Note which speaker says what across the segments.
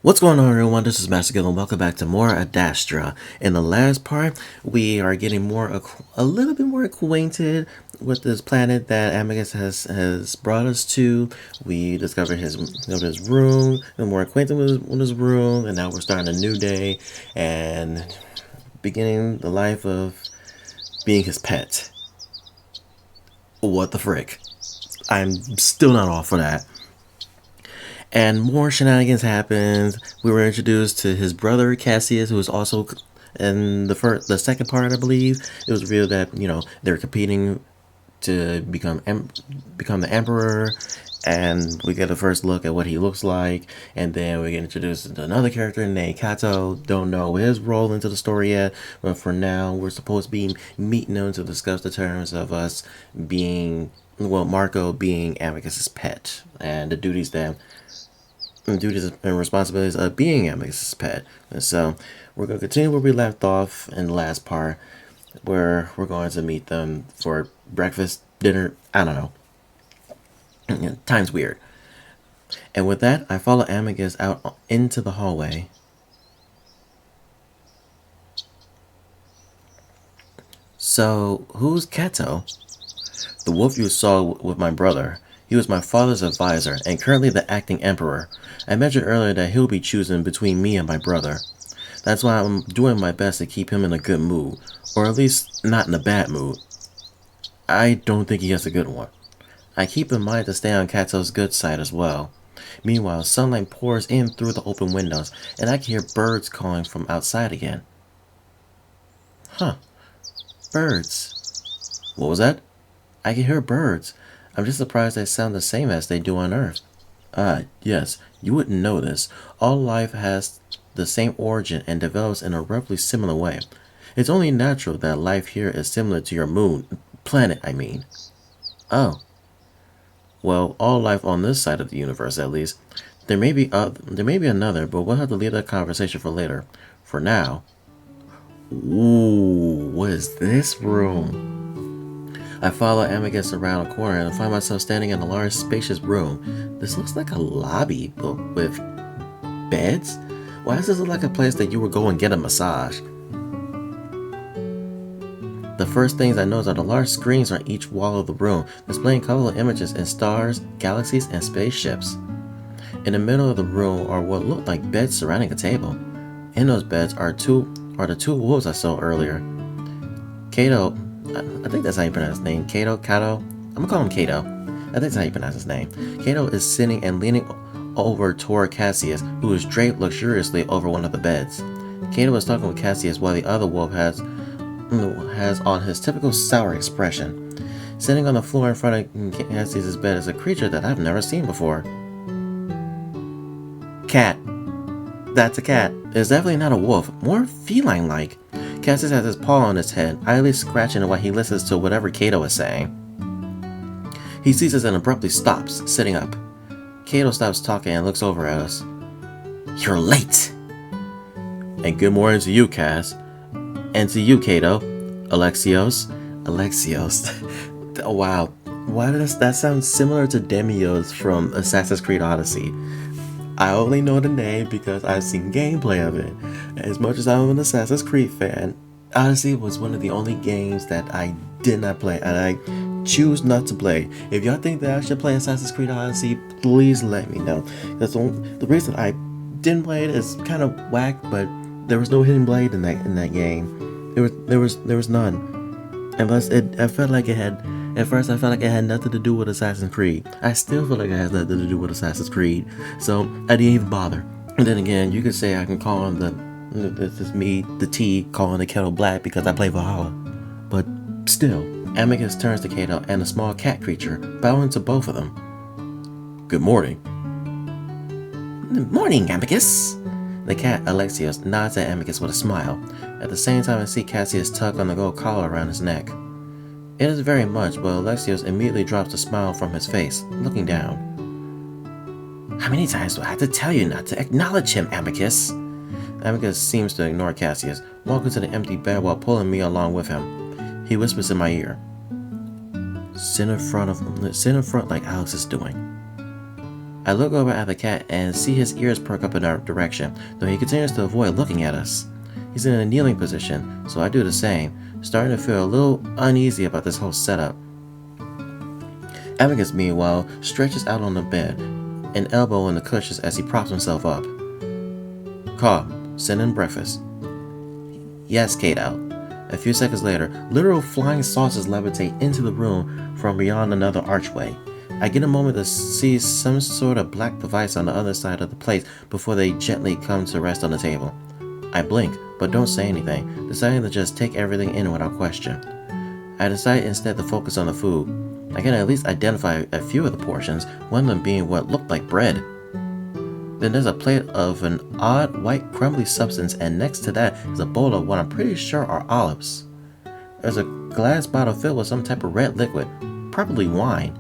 Speaker 1: What's going on, everyone? This is MasterGuil and welcome back to more Adastra. In the last part, we are getting a little bit more acquainted with this planet that Amicus has brought us to. We discovered his room, and more acquainted with his room, and now we're starting a new day and beginning the life of being his pet. What the frick? I'm still not off for that. And more shenanigans happened. We were introduced to his brother Cassius, who was also in the second part, I believe. It was revealed that they were competing to become the emperor, and we get a first look at what he looks like. And then we get introduced to another character named Cato. Don't know his role into the story yet, but for now, we're supposed to be meeting him to discuss the terms of us being, Marco being Amicus's pet and the duties and responsibilities of being Amicus's pet. And so we're going to continue where we left off in the last part, where we're going to meet them for breakfast, dinner, I don't know. Time's weird. And with that, I follow Amicus out into the hallway. So, who's Cato? The wolf you saw with my brother. He was my father's advisor, and currently the acting emperor. I mentioned earlier that he'll be choosing between me and my brother. That's why I'm doing my best to keep him in a good mood, or at least not in a bad mood. I don't think he has a good one. I keep in mind to stay on Cato's good side as well. Meanwhile, sunlight pours in through the open windows, and I can hear birds calling from outside again. Huh. Birds. What was that? I can hear birds. I'm just surprised they sound the same as they do on Earth. Yes, you wouldn't know this. All life has the same origin and develops in a roughly similar way. It's only natural that life here is similar to your planet, I mean. Oh. Well, all life on this side of the universe, at least. There may be another, but we'll have to leave that conversation for later. For now. Ooh, what is this room? I follow Amicus around a corner and find myself standing in a large, spacious room. This looks like a lobby, but with beds? Why does this look like a place that you would go and get a massage? The first things I notice are the large screens on each wall of the room, displaying colorful images in stars, galaxies, and spaceships. In the middle of the room are what look like beds surrounding a table. In those beds are the two wolves I saw earlier. Cato, I think that's how you pronounce his name. Cato? I'm gonna call him Cato. I think that's how you pronounce his name. Cato is sitting and leaning over toward Cassius, who is draped luxuriously over one of the beds. Cato is talking with Cassius while the other wolf has on his typical sour expression. Sitting on the floor in front of Cassius' bed is a creature that I've never seen before. Cat. That's a cat. It's definitely not a wolf, more feline-like. Cassius has his paw on his head, idly scratching while he listens to whatever Cato is saying. He ceases and abruptly stops, sitting up. Cato stops talking and looks over at us. You're late! And good morning to you, Cass. And to you, Cato. Alexios. Oh, wow. Why does that sound similar to Demios from Assassin's Creed Odyssey? I only know the name because I've seen gameplay of it. As much as I'm an Assassin's Creed fan, Odyssey was one of the only games that I did not play, and I choose not to play. If y'all think that I should play Assassin's Creed Odyssey, please let me know. That's the reason I didn't play it is kind of whack, but there was no hidden blade in that game. There was none. Unless I felt like it had. At first, I felt like it had nothing to do with Assassin's Creed. I still feel like it has nothing to do with Assassin's Creed, so I didn't even bother. And then again, you could say I can call him this is me, the T, calling the kettle black because I play Valhalla. But still, Amicus turns to Cato and a small cat creature, bowing to both of them. Good morning. Good morning, Amicus. The cat, Alexios, nods at Amicus with a smile. At the same time, I see Cassius tug on the gold collar around his neck. It is very much, but Alexios immediately drops the smile from his face, looking down. How many times do I have to tell you not to acknowledge him, Amicus? Amicus seems to ignore Cassius, walking to the empty bed while pulling me along with him. He whispers in my ear. Sit in front like Alex is doing. I look over at the cat and see his ears perk up in our direction, though he continues to avoid looking at us. He's in a kneeling position, so I do the same, starting to feel a little uneasy about this whole setup. Amicus, meanwhile, stretches out on the bed, an elbow in the cushions as he props himself up. "Calm, send in breakfast." "Yes, Cato." A few seconds later, literal flying saucers levitate into the room from beyond another archway. I get a moment to see some sort of black device on the other side of the plate before they gently come to rest on the table. I blink, but don't say anything, deciding to just take everything in without question. I decide instead to focus on the food. I can at least identify a few of the portions, one of them being what looked like bread. Then there's a plate of an odd white crumbly substance, and next to that is a bowl of what I'm pretty sure are olives. There's a glass bottle filled with some type of red liquid, probably wine.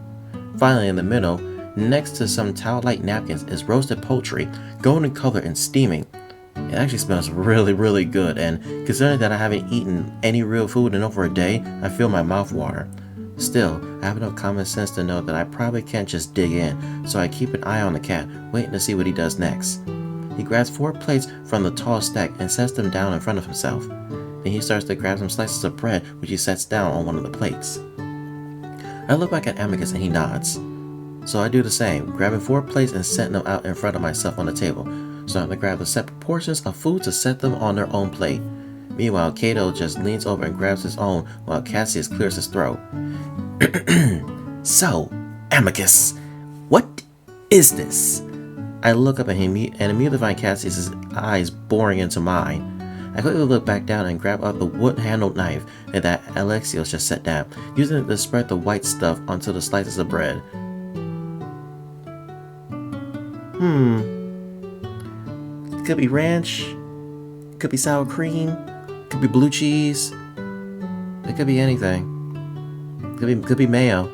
Speaker 1: Finally, in the middle, next to some towel-like napkins, is roasted poultry, golden color and steaming. It actually smells really, really good, and considering that I haven't eaten any real food in over a day, I feel my mouth water. Still, I have enough common sense to know that I probably can't just dig in, so I keep an eye on the cat, waiting to see what he does next. He grabs 4 plates from the tall stack and sets them down in front of himself. Then he starts to grab some slices of bread, which he sets down on one of the plates. I look back at Amicus and he nods. So I do the same, grabbing 4 plates and setting them out in front of myself on the table, starting to grab the separate portions of food to set them on their own plate. Meanwhile, Cato just leans over and grabs his own while Cassius clears his throat. "So, Amicus, what is this?" I look up at him and immediately find Cassius' eyes boring into mine. I quickly look back down and grab up the wood-handled knife that Alexios just set down, using it to spread the white stuff onto the slices of bread. Could be ranch, could be sour cream, could be blue cheese, it could be anything. Could be mayo.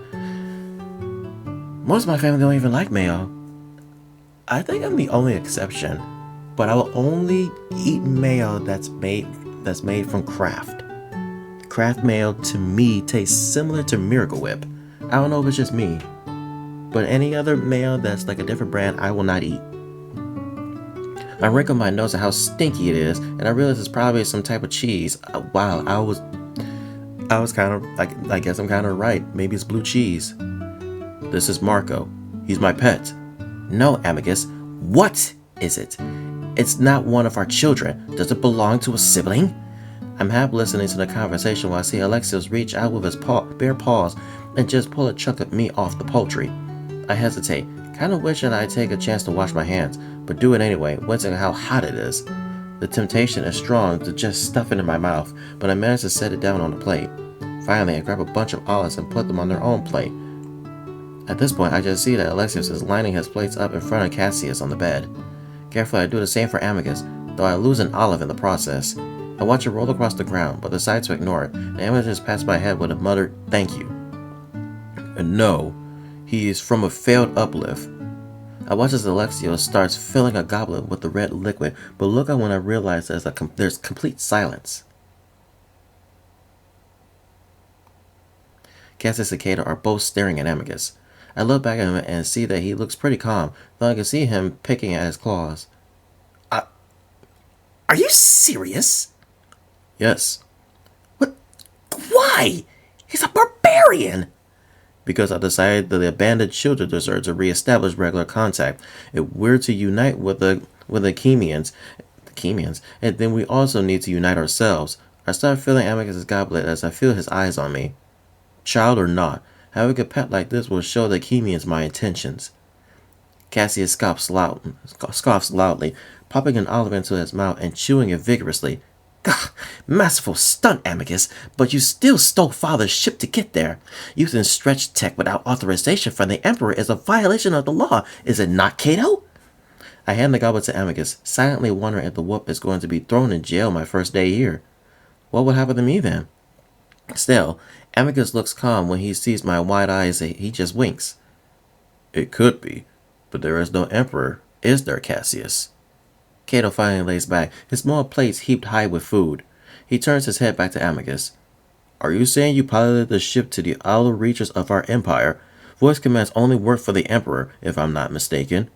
Speaker 1: Most of my family don't even like mayo. I think I'm the only exception, but I will only eat mayo that's made from Kraft. Kraft mayo to me tastes similar to Miracle Whip. I don't know if it's just me, but any other mayo that's like a different brand, I will not eat. I wrinkle my nose at how stinky it is, and I realize it's probably some type of cheese. Wow, I was kind of, I guess I'm kind of right. Maybe it's blue cheese. This is Marco. He's my pet. No, Amicus. What is it? It's not one of our children. Does it belong to a sibling? I'm half listening to the conversation while I see Alexios reach out with his bare paws and just pull a chunk of meat off the poultry. I hesitate, kind of wishing I'd take a chance to wash my hands, but do it anyway, wincing at how hot it is. The temptation is strong to just stuff it in my mouth, but I manage to set it down on the plate. Finally, I grab a bunch of olives and put them on their own plate. At this point, I just see that Alexios is lining his plates up in front of Cassius on the bed. Carefully, I do the same for Amicus, though I lose an olive in the process. I watch it roll across the ground, but decide to ignore it, and Amicus passed my head with a muttered "thank you." And no, he is from a failed uplift. I watch as Alexios starts filling a goblet with the red liquid, but look out when I realize there's complete silence. Cassius and Cato are both staring at Amicus. I look back at him and see that he looks pretty calm, though I can see him picking at his claws.
Speaker 2: Are you serious?
Speaker 1: Yes.
Speaker 2: What? Why? He's a barbarian!
Speaker 1: Because I decided that the abandoned children deserve to reestablish regular contact. If we're to unite with the Chemians, and then we also need to unite ourselves. I start filling Amicus' goblet as I feel his eyes on me. Child or not, having a pet like this will show the Chemians my intentions. Cassius scoffs loudly, popping an olive into his mouth and chewing it vigorously.
Speaker 2: Gah, masterful stunt, Amicus, but you still stole Father's ship to get there. Using stretch tech without authorization from the Emperor is a violation of the law, is it not, Cato?
Speaker 1: I hand the goblet to Amicus, silently wondering if the whoop is going to be thrown in jail my first day here. What would happen to me then? Still, Amicus looks calm when he sees my wide eyes. He just winks. It could be, but there is no Emperor, is there, Cassius? Cato finally lays back, his small plates heaped high with food. He turns his head back to Amicus. Are you saying you piloted the ship to the outer reaches of our empire,
Speaker 2: Voice commands only work for the Emperor, if I'm not mistaken.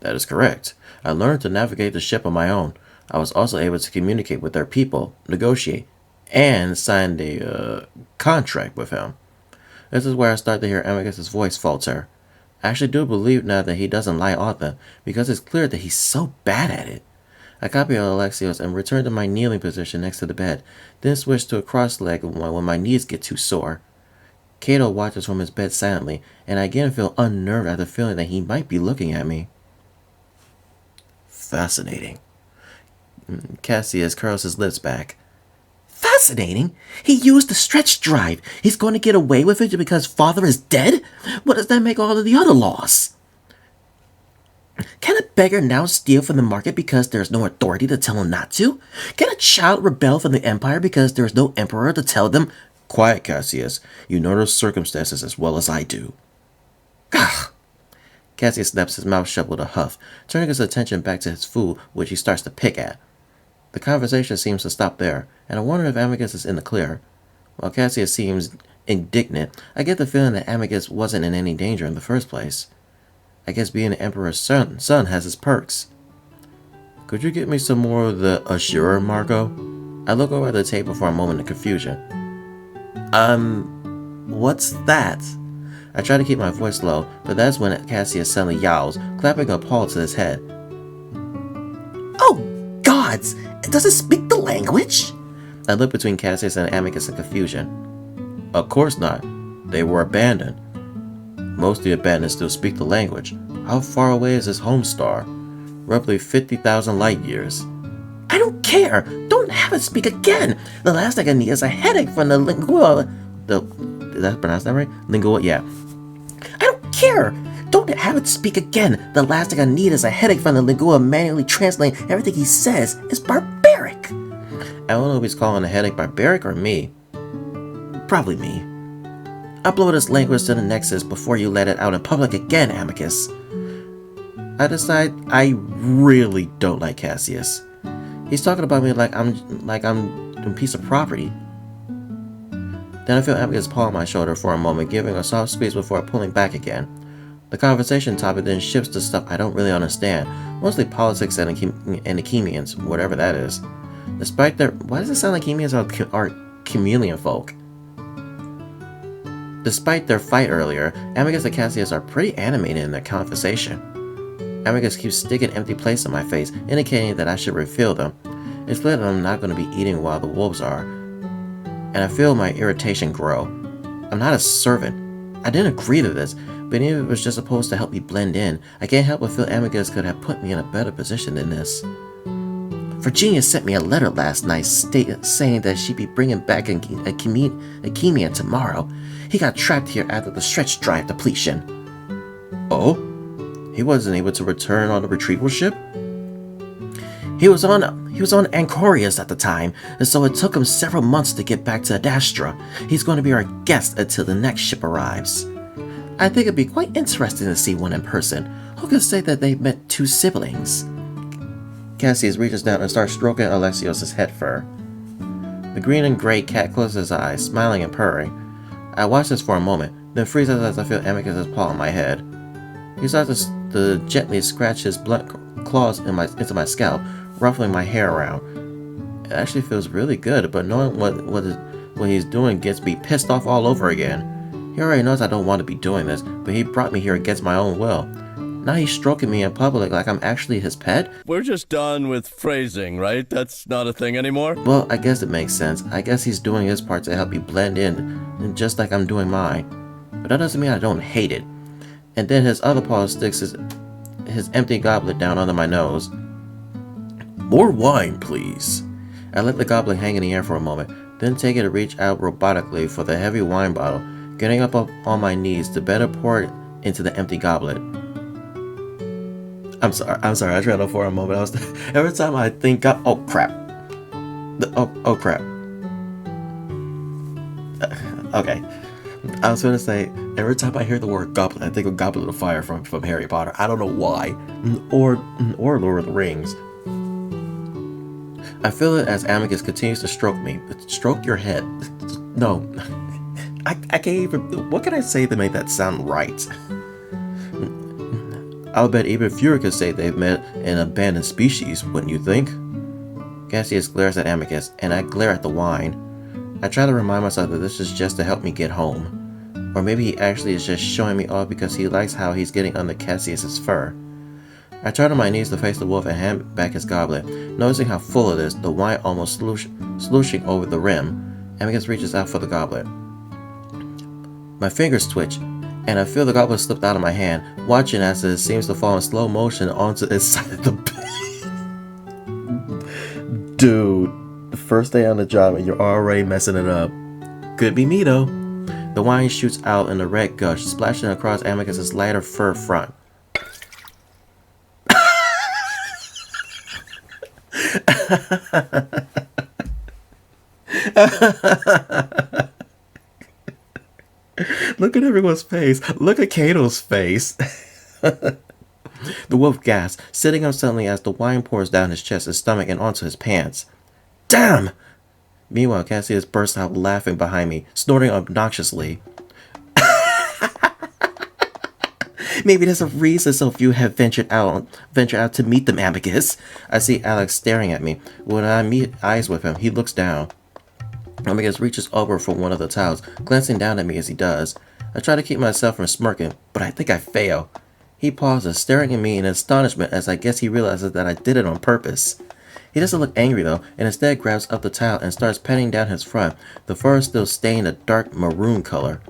Speaker 2: That is correct. I learned to navigate the ship on my own. I was also able to communicate with their people, negotiate, and signed a contract with him. This is where I start to hear Amicus' voice falter. I actually do believe now that he doesn't lie often, because it's clear that he's so bad at it. I copy Alexios and return to my kneeling position next to the bed, then switch to a cross-legged one when my knees get too sore. Cato watches from his bed silently, and I again feel unnerved at the feeling that he might be looking at me. Fascinating. Cassius curls his lips back. Fascinating? He used the stretch drive. He's going to get away with it because father is dead? What does that make all of the other laws? Can a beggar now steal from the market because there's no authority to tell him not to? Can a child rebel from the empire because there's no emperor to tell them? Quiet, Cassius. You know the circumstances as well as I do. Gah! Cassius snaps his mouth shut with a huff, turning his attention back to his food, which he starts to pick at. The conversation seems to stop there, and I wonder if Amicus is in the clear. While Cassius seems indignant, I get the feeling that Amicus wasn't in any danger in the first place. I guess being the Emperor's son has its perks. Could you get me some more of the Assurer, Marco? I look over at the table for a moment in confusion. What's that? I try to keep my voice low, but that's when Cassius suddenly yowls, clapping a paw to his head. Oh, gods! Does it speak the language? I look between Cassius and Amicus in confusion. Of course not. They were abandoned. Most of the abandoned still speak the language. How far away is his home star? Roughly 50,000 light years. I don't care! Don't have it speak again! The last thing I need is a headache from the lingua... Did I pronounce that right? Lingua, yeah. I don't care! Don't have it speak again! The last thing I need is a headache from the lingua manually translating everything he says is barbaric! I don't know if he's calling a headache barbaric or me. Probably me. Upload this language to the Nexus before you let it out in public again, Amicus. I decide I really don't like Cassius. He's talking about me like I'm a piece of property. Then I feel Amicus' paw on my shoulder for a moment, giving a soft squeeze before pulling back again. The conversation topic then shifts to stuff I don't really understand, mostly politics and Achemians, whatever that is. Despite their... Why does it sound like Achemians are chameleon folk? Despite their fight earlier, Amicus and Cassius are pretty animated in their conversation. Amicus keeps sticking empty plates in my face, indicating that I should refill them. It's clear that I'm not going to be eating while the wolves are, and I feel my irritation grow. I'm not a servant. I didn't agree to this, but even if it was just supposed to help me blend in, I can't help but feel Amicus could have put me in a better position than this. Virginia sent me a letter last night saying that she'd be bringing back a Achemian tomorrow. He got trapped here after the stretch drive depletion. Oh? He wasn't able to return on the retrieval ship? He was on Anchorius at the time, and so it took him several months to get back to Adastra. He's going to be our guest until the next ship arrives. I think it'd be quite interesting to see one in person. Who could say that they've met two siblings? Cassius reaches down and starts stroking Alexios' head fur. The green and gray cat closes his eyes, smiling and purring. I watch this for a moment, then freezes as I feel Amicus' paw on my head. He starts to gently scratch his blunt claws into my scalp, ruffling my hair around. It actually feels really good, but knowing what he's doing gets me pissed off all over again. He already knows I don't want to be doing this, but he brought me here against my own will. Now he's stroking me in public like I'm actually his pet?
Speaker 3: We're just done with phrasing, right? That's not a thing anymore?
Speaker 2: Well, I guess it makes sense. I guess he's doing his part to help me blend in, just like I'm doing mine. But that doesn't mean I don't hate it. And then his other paw sticks his empty goblet down under my nose. More wine, please. I let the goblet hang in the air for a moment, then take it to reach out robotically for the heavy wine bottle, getting up on my knees to better pour it into the empty goblet. I'm sorry, I tried for a moment. Every time I think, oh crap. Oh crap. Okay. I was going to say, every time I hear the word goblet, I think of Goblet of Fire from Harry Potter. I don't know why. Or Lord of the Rings. I feel it as Amicus continues to stroke me. Stroke your head. No.
Speaker 1: I can't even. What can I say to make that sound right?
Speaker 2: I'll bet even fewer could say they've met an abandoned species, wouldn't you think? Cassius glares at Amicus, and I glare at the wine. I try to remind myself that this is just to help me get home. Or maybe he actually is just showing me off because he likes how he's getting under Cassius's fur. I turn on my knees to face the wolf and hand back his goblet. Noticing how full it is, the wine almost slooshing over the rim, Amicus reaches out for the goblet. My fingers twitch, and I feel the goblet slipped out of my hand, watching as it seems to fall in slow motion onto its side of the bed.
Speaker 1: Dude, the first day on the job and you're already messing it up. Could be me though.
Speaker 2: The wine shoots out in a red gush, splashing across Amicus's lighter fur front.
Speaker 1: Look at everyone's face. Look at Cato's face.
Speaker 2: The wolf gasps, sitting up suddenly as the wine pours down his chest, his stomach, and onto his pants. Damn! Meanwhile, Cassius bursts out laughing behind me, snorting obnoxiously.
Speaker 1: Maybe there's a reason so few have ventured out to meet them, Amicus.
Speaker 2: I see Alex staring at me. When I meet eyes with him, he looks down. Amicus reaches over for one of the towels, glancing down at me as he does. I try to keep myself from smirking, but I think I fail. He pauses, staring at me in astonishment as I guess he realizes that I did it on purpose. He doesn't look angry though, and instead grabs up the towel and starts patting down his front, the fur still stained a dark maroon color.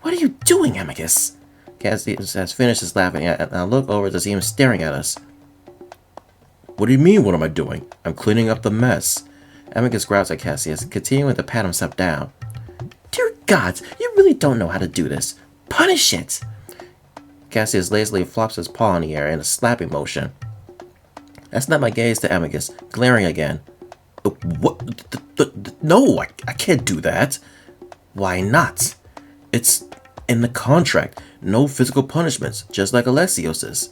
Speaker 1: What are you doing, Amicus?
Speaker 2: Cassius has finished his laughing, and I look over to see him staring at us.
Speaker 3: What do you mean, what am I doing? I'm cleaning up the mess.
Speaker 2: Amicus growls at Cassius, continuing to pat himself down.
Speaker 1: Dear gods, you really don't know how to do this. Punish it!
Speaker 2: Cassius lazily flops his paw in the air in a slapping motion. I snap my gaze to Amicus, glaring again.
Speaker 1: What? No, I can't do that.
Speaker 2: Why not?
Speaker 1: It's in the contract. No physical punishments, just like Alexios's.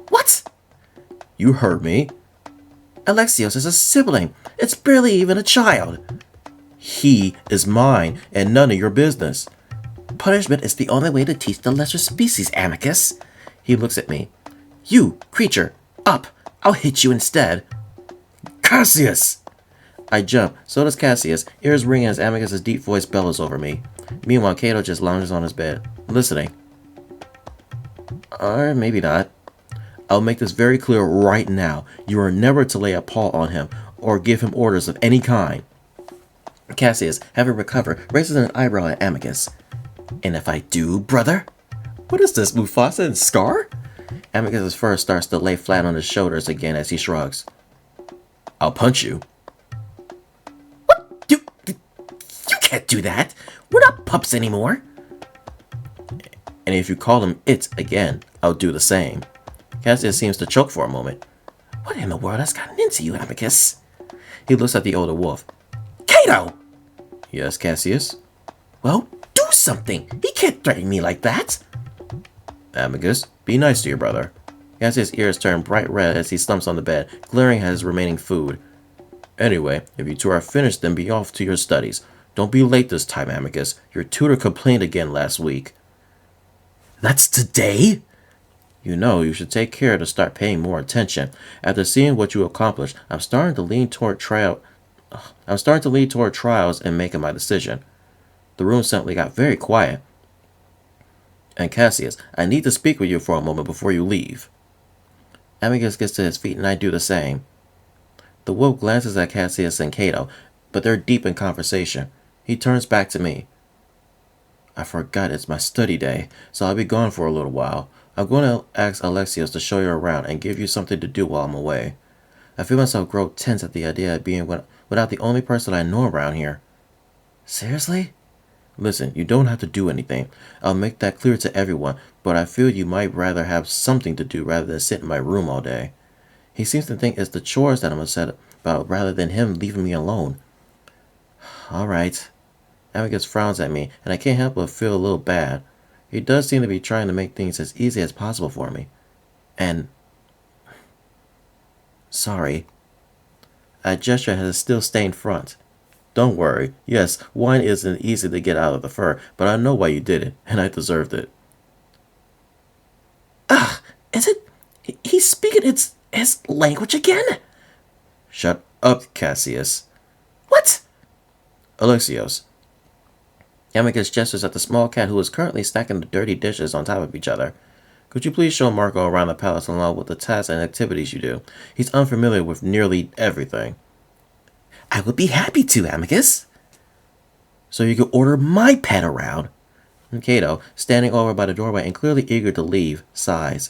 Speaker 2: What?
Speaker 1: You heard me.
Speaker 2: Alexios is a sibling. It's barely even a child.
Speaker 1: He is mine, and none of your business.
Speaker 2: Punishment is the only way to teach the lesser species, Amicus. He looks at me. You, creature, up. I'll hit you instead.
Speaker 1: Cassius!
Speaker 2: I jump. So does Cassius, ears ringing as Amicus' deep voice bellows over me. Meanwhile, Cato just lounges on his bed, listening. Or maybe not.
Speaker 1: I'll make this very clear right now. You are never to lay a paw on him, or give him orders of any kind.
Speaker 2: Cassius, having recovered, raises an eyebrow at Amicus.
Speaker 1: And if I do, brother? What is this, Mufasa and Scar?
Speaker 2: Amicus' fur starts to lay flat on his shoulders again as he shrugs.
Speaker 1: I'll punch you.
Speaker 2: What? You can't do that. We're not pups anymore.
Speaker 1: And if you call him it again, I'll do the same.
Speaker 2: Cassius seems to choke for a moment.
Speaker 1: What in the world has gotten into you, Amicus?
Speaker 2: He looks at the older wolf.
Speaker 1: Cato!
Speaker 2: Yes, Cassius?
Speaker 1: Well, do something. He can't threaten me like that.
Speaker 2: Amicus, be nice to your brother. Cassius' ears turn bright red as he slumps on the bed, glaring at his remaining food. Anyway, if you two are finished, then be off to your studies. Don't be late this time, Amicus. Your tutor complained again last week.
Speaker 1: That's today?
Speaker 2: You know, you should take care to start paying more attention. After seeing what you accomplished, I'm starting to lean toward trials and making my decision. The room suddenly got very quiet. And Cassius, I need to speak with you for a moment before you leave. Amicus gets to his feet and I do the same. The wolf glances at Cassius and Cato, but they're deep in conversation. He turns back to me. I forgot it's my study day, so I'll be gone for a little while. I'm going to ask Alexios to show you around and give you something to do while I'm away. I feel myself grow tense at the idea of being without the only person I know around here.
Speaker 1: Seriously?
Speaker 2: Listen, you don't have to do anything. I'll make that clear to everyone, but I feel you might rather have something to do rather than sit in my room all day. He seems to think it's the chores that I'm upset about rather than him leaving me alone. All right. Amicus frowns at me, and I can't help but feel a little bad. He does seem to be trying to make things as easy as possible for me. And... sorry. I gesture at his still stained front.
Speaker 3: Don't worry. Yes, wine isn't easy to get out of the fur, but I know why you did it, and I deserved it.
Speaker 2: Is it? He's speaking his language again?
Speaker 3: Shut up, Cassius.
Speaker 2: What?
Speaker 3: Alexios.
Speaker 2: Amicus gestures at the small cat who is currently stacking the dirty dishes on top of each other. Could you please show Marco around the palace along with the tasks and activities you do? He's unfamiliar with nearly everything. I would be happy to, Amicus. So you could order my pet around. And Cato, standing over by the doorway and clearly eager to leave, sighs.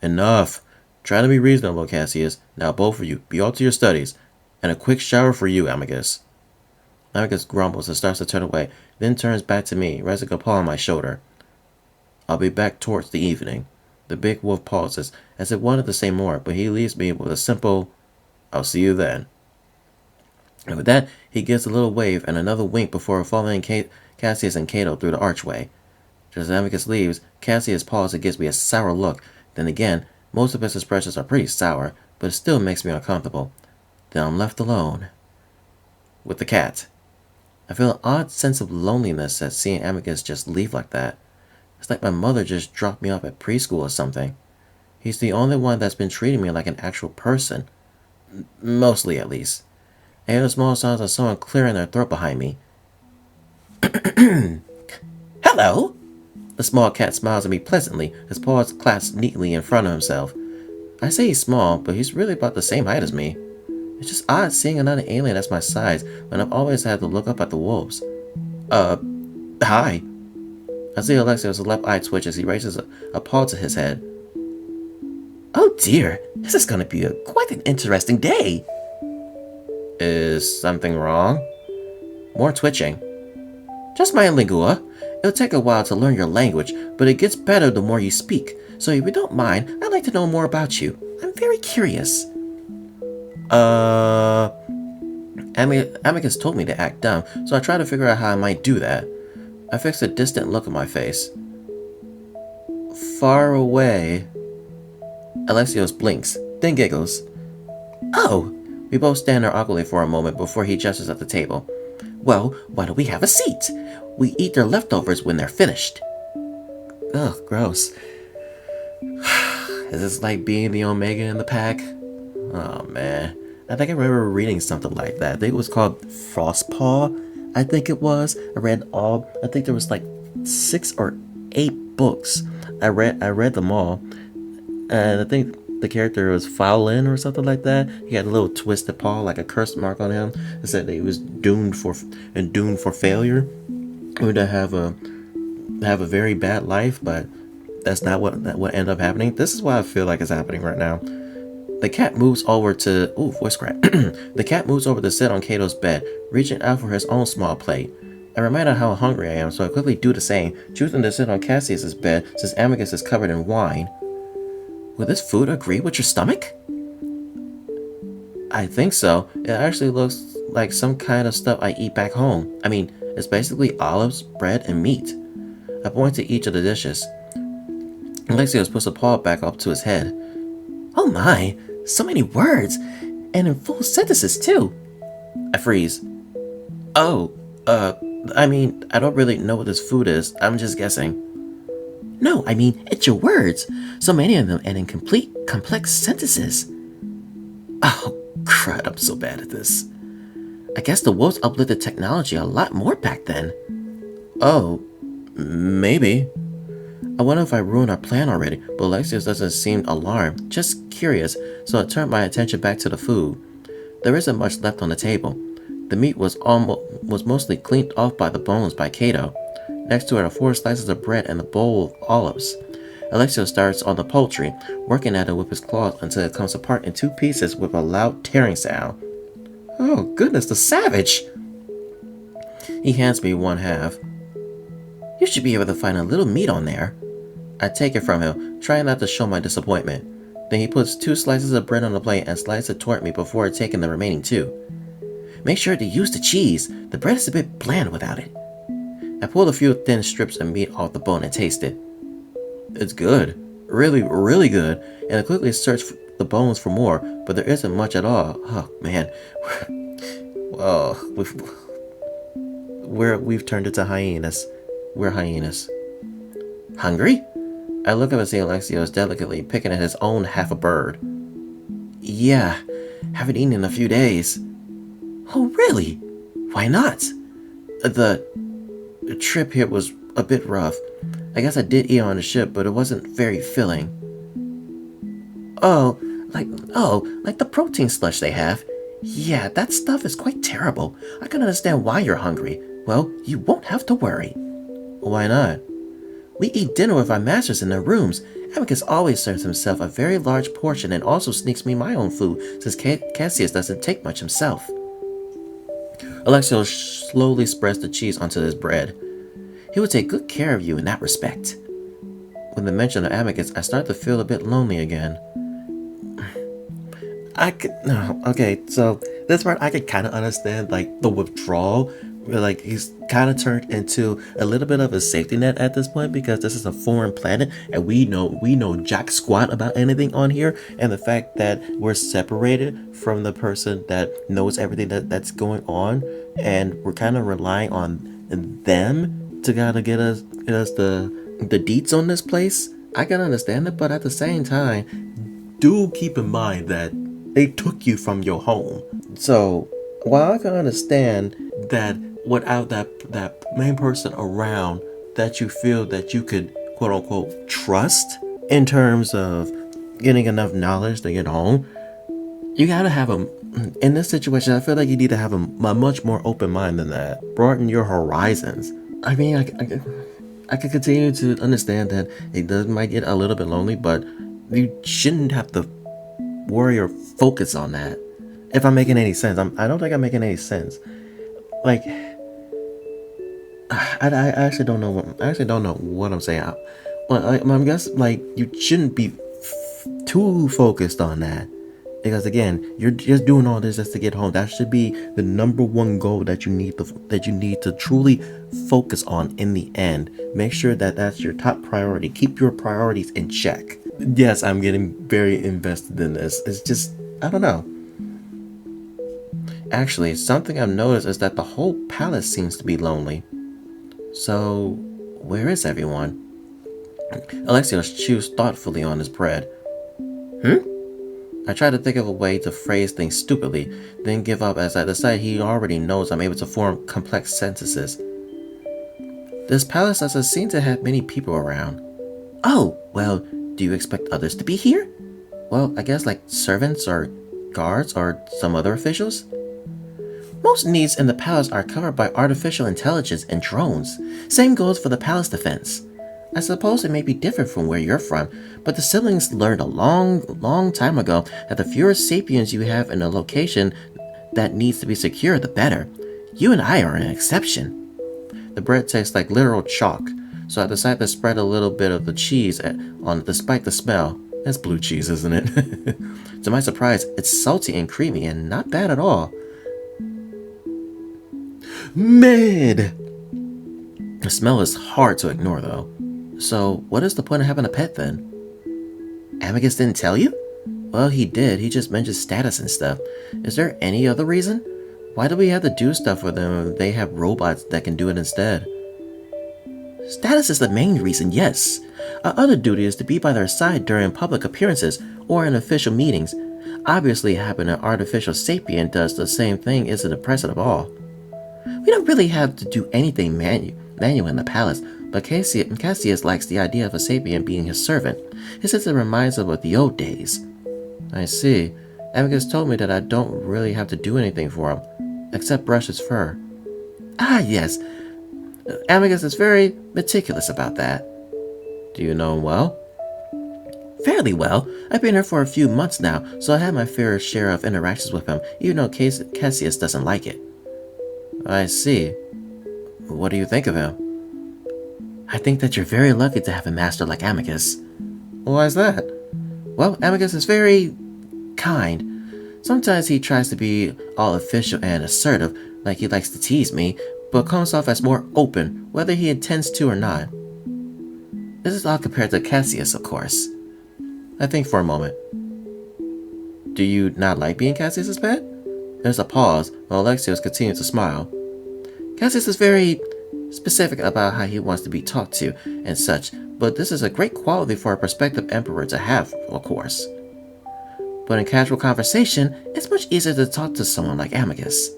Speaker 3: Enough. Try to be reasonable, Cassius. Now both of you, be off to your studies. And a quick shower for you, Amicus.
Speaker 2: Amicus grumbles and starts to turn away, then turns back to me, resting a paw on my shoulder.
Speaker 3: I'll be back towards the evening.
Speaker 2: The big wolf pauses, as if wanted to say more, but he leaves me with a simple, I'll see you then. And with that, he gives a little wave and another wink before following Cassius and Cato through the archway. Just as Amicus leaves, Cassius pauses and gives me a sour look. Then again, most of his expressions are pretty sour, but it still makes me uncomfortable. Then I'm left alone with the cat. I feel an odd sense of loneliness at seeing Amicus just leave like that. It's like my mother just dropped me off at preschool or something. He's the only one that's been treating me like an actual person. Mostly, at least. I hear the small sounds of someone clearing their throat behind me. Hello! The small cat smiles at me pleasantly, his paws clasped neatly in front of himself. I say he's small, but he's really about the same height as me. It's just odd seeing another alien that's my size when I've always had to look up at the wolves. Hi. I see Alexios' left eye twitch as he raises a paw to his head. Oh dear, this is going to be quite an interesting day. Is something wrong? More twitching. Just my lingua. It'll take a while to learn your language, but it gets better the more you speak. So if you don't mind, I'd like to know more about you. I'm very curious. Amicus told me to act dumb, so I try to figure out how I might do that. I fix a distant look on my face. Far away. Alexios blinks, then giggles. Oh! We both stand there awkwardly for a moment before he gestures at the table. Well, why don't we have a seat? We eat their leftovers when they're finished. Ugh, gross. Is this like being the Omega in the pack? Oh man. I think I remember reading something like that. I think it was called Frostpaw. I think it was. I think there was like 6 or 8 books. I read them all. And I think the character was Foulin or something like that. He had a little twisted paw, like a curse mark on him. It said that he was doomed for failure. Or to have a very bad life, but that's not what ended up happening. This is what I feel like is happening right now. The cat moves over to... Ooh, voice crack. The cat moves over to sit on Cato's bed, reaching out for his own small plate. I remind her how hungry I am, so I quickly do the same, choosing to sit on Cassius' bed since Amicus is covered in wine. Will this food agree with your stomach? I think so. It actually looks like some kind of stuff I eat back home. I mean, it's basically olives, bread, and meat. I point to each of the dishes. Alexios puts a paw back up to his head. Oh my, so many words, and in full sentences too. I freeze. Oh, I mean, I don't really know what this food is. I'm just guessing. No, I mean, it's your words. So many of them and in complete, complex sentences. Oh, crud, I'm so bad at this. I guess the wolves uplifted technology a lot more back then. Oh, maybe. I wonder if I ruined our plan already, but Alexios doesn't seem alarmed, just curious, so I turned my attention back to the food. There isn't much left on the table. The meat was mostly cleaned off by the bones by Cato. Next to it are 4 slices of bread and a bowl of olives. Alexios starts on the poultry, working at it with his claws until it comes apart in 2 pieces with a loud tearing sound. Oh goodness, the savage! He hands me 1/2. You should be able to find a little meat on there. I take it from him, trying not to show my disappointment. Then he puts 2 slices of bread on the plate and slides it toward me before taking the remaining 2. Make sure to use the cheese. The bread is a bit bland without it. I pulled a few thin strips of meat off the bone and tasted. It's good. Really, really good. And I quickly searched the bones for more, but there isn't much at all. Oh, man. Well, we've turned into hyenas. We're hyenas. Hungry? I look up and see Alexios delicately picking at his own half a bird. Yeah, haven't eaten in a few days. Oh, really? Why not? The trip here was a bit rough. I guess I did eat on the ship, but it wasn't very filling. Oh, like the protein slush they have. Yeah, that stuff is quite terrible. I can understand why you're hungry. Well, you won't have to worry. Why not? We eat dinner with our masters in their rooms. Amicus always serves himself a very large portion and also sneaks me my own food, since Cassius doesn't take much himself. Alexios slowly spreads the cheese onto his bread. He will take good care of you in that respect. With the mention of Amicus, I start to feel a bit lonely again.
Speaker 1: Okay, so this part I could kind of understand, like, the withdrawal, where, like, he's kind of turned into a little bit of a safety net at this point, because this is a foreign planet and we know jack squat about anything on here, and the fact that we're separated from the person that knows everything that's going on, and we're kind of relying on them to kind of get us the deets on this place. I can understand it, but at the same time, do keep in mind that they took you from your home. So while I can understand that without that main person around that you feel that you could quote unquote trust in terms of getting enough knowledge to get home, you gotta have in this situation, I feel like you need to have a much more open mind than that. Broaden your horizons. I mean, I could continue to understand that it might get a little bit lonely, but you shouldn't have to worry or focus on that. If I'm making any sense, I don't think I'm making any sense. Like, I actually don't know. I actually don't know what I'm saying. I guess like you shouldn't be too focused on that, because again, you're just doing all this just to get home. That should be the number one goal that you need to truly focus on in the end. Make sure that that's your top priority. Keep your priorities in check. Yes, I'm getting very invested in this. It's just, I don't know.
Speaker 2: Actually, something I've noticed is that the whole palace seems to be lonely. So, where is everyone? Alexios chews thoughtfully on his bread. I try to think of a way to phrase things stupidly, then give up as I decide he already knows I'm able to form complex sentences. This palace doesn't seem to have many people around. Oh, well, do you expect others to be here? Well, I guess like servants or guards or some other officials? Most needs in the palace are covered by artificial intelligence and drones. Same goes for the palace defense. I suppose it may be different from where you're from, but the siblings learned a long time ago that the fewer sapiens you have in a location that needs to be secure, the better. You and I are an exception. The bread tastes like literal chalk, so I decide to spread a little bit of the cheese on despite the smell. It's blue cheese, isn't it? To my surprise, it's salty and creamy and not bad at all.
Speaker 1: Mid!
Speaker 2: The smell is hard to ignore though. So what is the point of having a pet then? Amicus didn't tell you? Well, he did. He just mentioned status and stuff. Is there any other reason? Why do we have to do stuff for them if they have robots that can do it instead? Status is the main reason, yes. Our other duty is to be by their side during public appearances or in official meetings. Obviously, having an artificial sapient does the same thing isn't impressive at all. We don't really have to do anything manual in the palace, but Cassius likes the idea of a sapient being his servant. He says it reminds him of the old days. I see. Amicus told me that I don't really have to do anything for him, except brush his fur. Ah, yes. Amicus is very meticulous about that. Do you know him well? Fairly well. I've been here for a few months now, so I have my fair share of interactions with him, even though Cassius doesn't like it. I see. What do you think of him? I think that you're very lucky to have a master like Amicus. Why is that? Well, Amicus is very kind. Sometimes he tries to be all official and assertive, like he likes to tease me, but comes off as more open, whether he intends to or not. This is all compared to Cassius, of course. I think for a moment. Do you not like being Cassius's pet? There's a pause, while Alexios continues to smile. Cassius is very specific about how he wants to be talked to and such, but this is a great quality for a prospective emperor to have, of course. But in casual conversation, it's much easier to talk to someone like Amicus.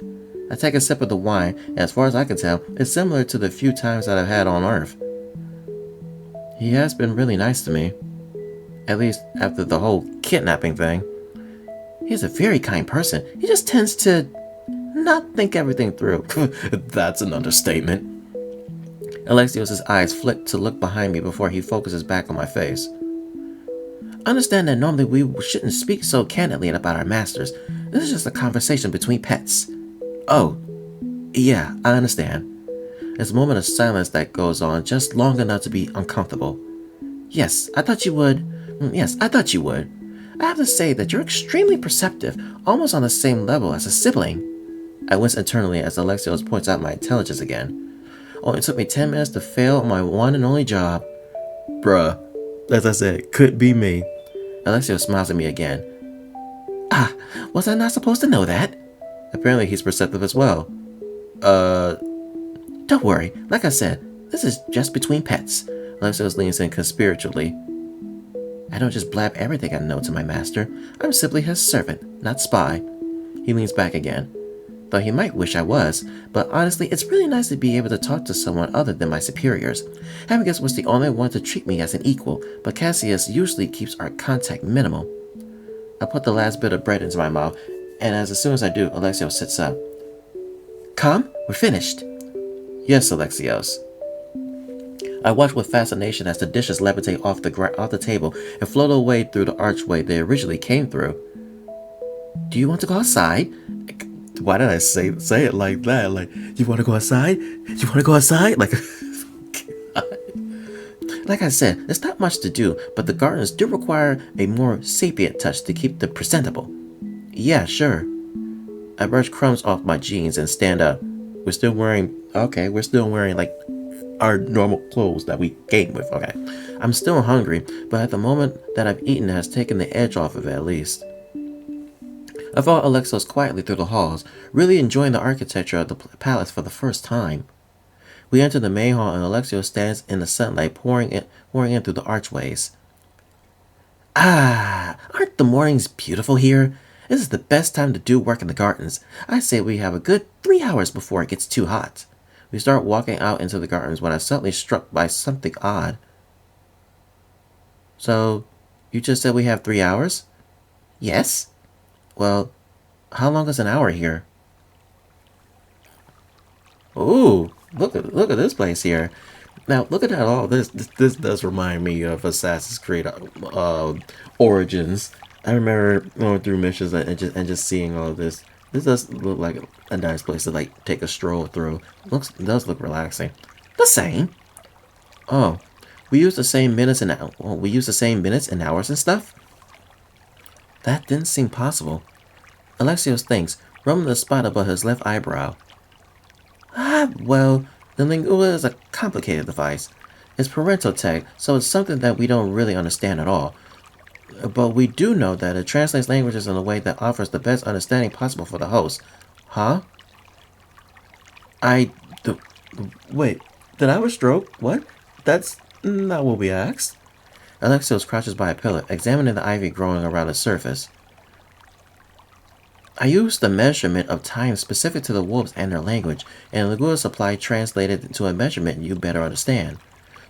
Speaker 2: I take a sip of the wine, and as far as I can tell, it's similar to the few times that I've had on Earth. He has been really nice to me. At least after the whole kidnapping thing. He's a very kind person. He just tends to not think everything through.
Speaker 3: That's an understatement.
Speaker 2: Alexios' eyes flick to look behind me before he focuses back on my face. I understand that normally we shouldn't speak so candidly about our masters. This is just a conversation between pets.
Speaker 3: Oh, yeah, I understand.
Speaker 2: There's a moment of silence that goes on just long enough to be uncomfortable. Yes, I thought you would. Yes, I thought you would. I have to say that you're extremely perceptive, almost on the same level as a sibling. I wince internally as Alexios points out my intelligence again. Only took me 10 minutes to fail on my one and only job.
Speaker 3: Bruh, as I said, could be me.
Speaker 2: Alexios smiles at me again. Ah, was I not supposed to know that? Apparently he's perceptive as well. Don't worry, like I said, this is just between pets. Alexios leans in conspiratorially. I don't just blab everything I know to my master. I'm simply his servant, not spy. He leans back again. Though he might wish I was, but honestly, it's really nice to be able to talk to someone other than my superiors. Amicus was the only one to treat me as an equal, but Cassius usually keeps our contact minimal. I put the last bit of bread into my mouth, and as soon as I do, Alexios sits up. Come, we're finished. Yes, Alexios. I watch with fascination as the dishes levitate off the table and float away through the archway they originally came through. Do you want to go outside?
Speaker 3: Why did I say it like that? Like, you want to go outside? You want to go outside? Like,
Speaker 2: like I said, there's not much to do, but the gardens do require a more sapient touch to keep them presentable. Yeah, sure. I brush crumbs off my jeans and stand up. We're still wearing like our normal clothes that we came with, okay. I'm still hungry, but at the moment that I've eaten has taken the edge off of it at least. I followed Alexios quietly through the halls, really enjoying the architecture of the palace for the first time. We enter the main hall and Alexios stands in the sunlight pouring in through the archways. Ah, aren't the mornings beautiful here? This is the best time to do work in the gardens. I say we have a good 3 hours before it gets too hot. We start walking out into the gardens when I'm suddenly struck by something odd. So, you just said we have 3 hours? Yes. Well, how long is an hour here? Ooh, look at this place here. Now, look at that all. This does remind me of Assassin's Creed Origins. I remember going through missions and just seeing all of this. This does look like a nice place to like take a stroll through. It does look relaxing. The same. Oh, we use the same minutes and hours and stuff. That didn't seem possible. Alexios thinks, rubbing the spot above his left eyebrow. Well, the lingua is a complicated device. It's parental tech, so it's something that we don't really understand at all. But we do know that it translates languages in a way that offers the best understanding possible for the host. Huh?
Speaker 3: Wait, did I have a stroke? What? That's not what we asked.
Speaker 2: Alexios crouches by a pillar, examining the ivy growing around its surface. I used the measurement of time specific to the wolves and their language, and Lingua Supply translated into a measurement you better understand.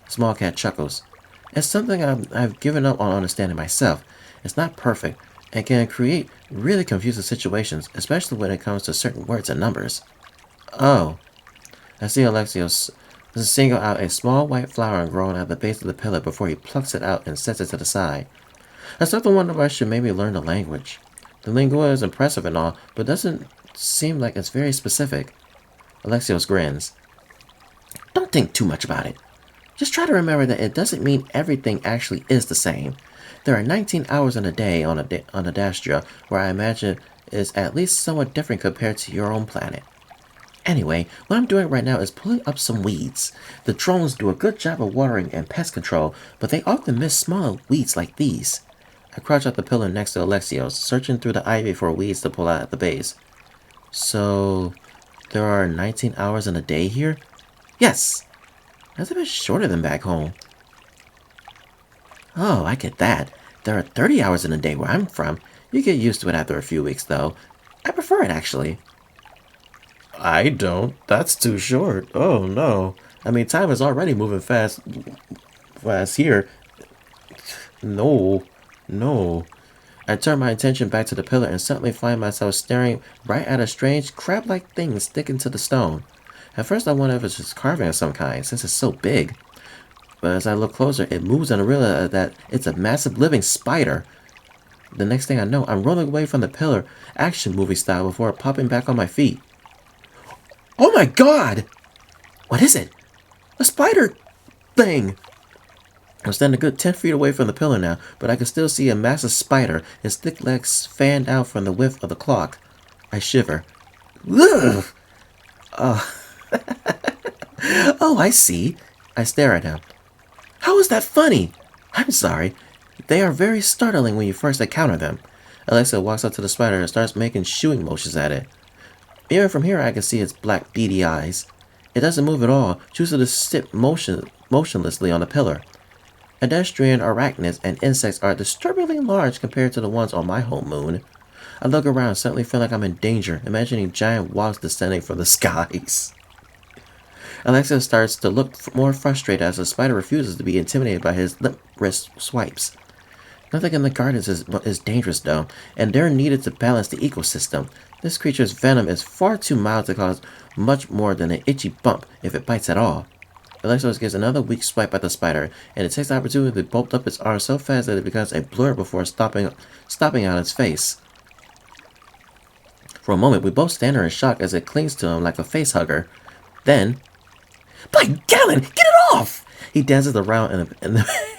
Speaker 2: The small cat chuckles. It's something I've given up on understanding myself. It's not perfect, and can create really confusing situations, especially when it comes to certain words and numbers. Oh. I see Alexios single out a small white flower growing at the base of the pillar before he plucks it out and sets it to the side. I start to wonder if I should maybe learn the language. The lingua is impressive and all, but doesn't seem like it's very specific. Alexios grins. Don't think too much about it. Just try to remember that it doesn't mean everything actually is the same. There are 19 hours in a day on Adastra, where I imagine is at least somewhat different compared to your own planet. Anyway, what I'm doing right now is pulling up some weeds. The drones do a good job of watering and pest control, but they often miss smaller weeds like these. I crouch at the pillar next to Alexios, searching through the ivy for weeds to pull out at the base. So, There are 19 hours in a day here? Yes! That's a bit shorter than back home. Oh, I get that. There are 30 hours in a day where I'm from. You get used to it after a few weeks, though. I prefer it, actually.
Speaker 3: I don't. That's too short. Oh, no. I mean, time is already moving fast here. No.
Speaker 2: I turn my attention back to the pillar and suddenly find myself staring right at a strange crab-like thing sticking to the stone. At first I wonder if it's just carving of some kind, since it's so big. But as I look closer, it moves and I realize that it's a massive living spider. The next thing I know, I'm rolling away from the pillar, action movie style, before popping back on my feet. Oh my god! What is it? A spider thing! I'm standing a good 10 feet away from the pillar now, but I can still see a massive spider, its thick legs fanned out from the width of the clock. I shiver. Ugh! Oh, I see. I stare at him. How is that funny? I'm sorry. They are very startling when you first encounter them. Alexa walks up to the spider and starts making shooing motions at it. Even from here I can see its black beady eyes. It doesn't move at all, choosing to sit motionlessly on the pillar. Pedestrian arachnids and insects are disturbingly large compared to the ones on my home moon. I look around, suddenly feel like I'm in danger, imagining giant wasps descending from the skies. Alexios starts to look more frustrated as the spider refuses to be intimidated by his limp wrist swipes. Nothing in the gardens is dangerous though, and they're needed to balance the ecosystem. This creature's venom is far too mild to cause much more than an itchy bump if it bites at all. Alexios gives another weak swipe at the spider, and it takes the opportunity to bolt up its arm so fast that it becomes a blur before stopping on its face. For a moment, we both stand there in shock as it clings to him like a face hugger. Then, by Galen, get it off! He dances around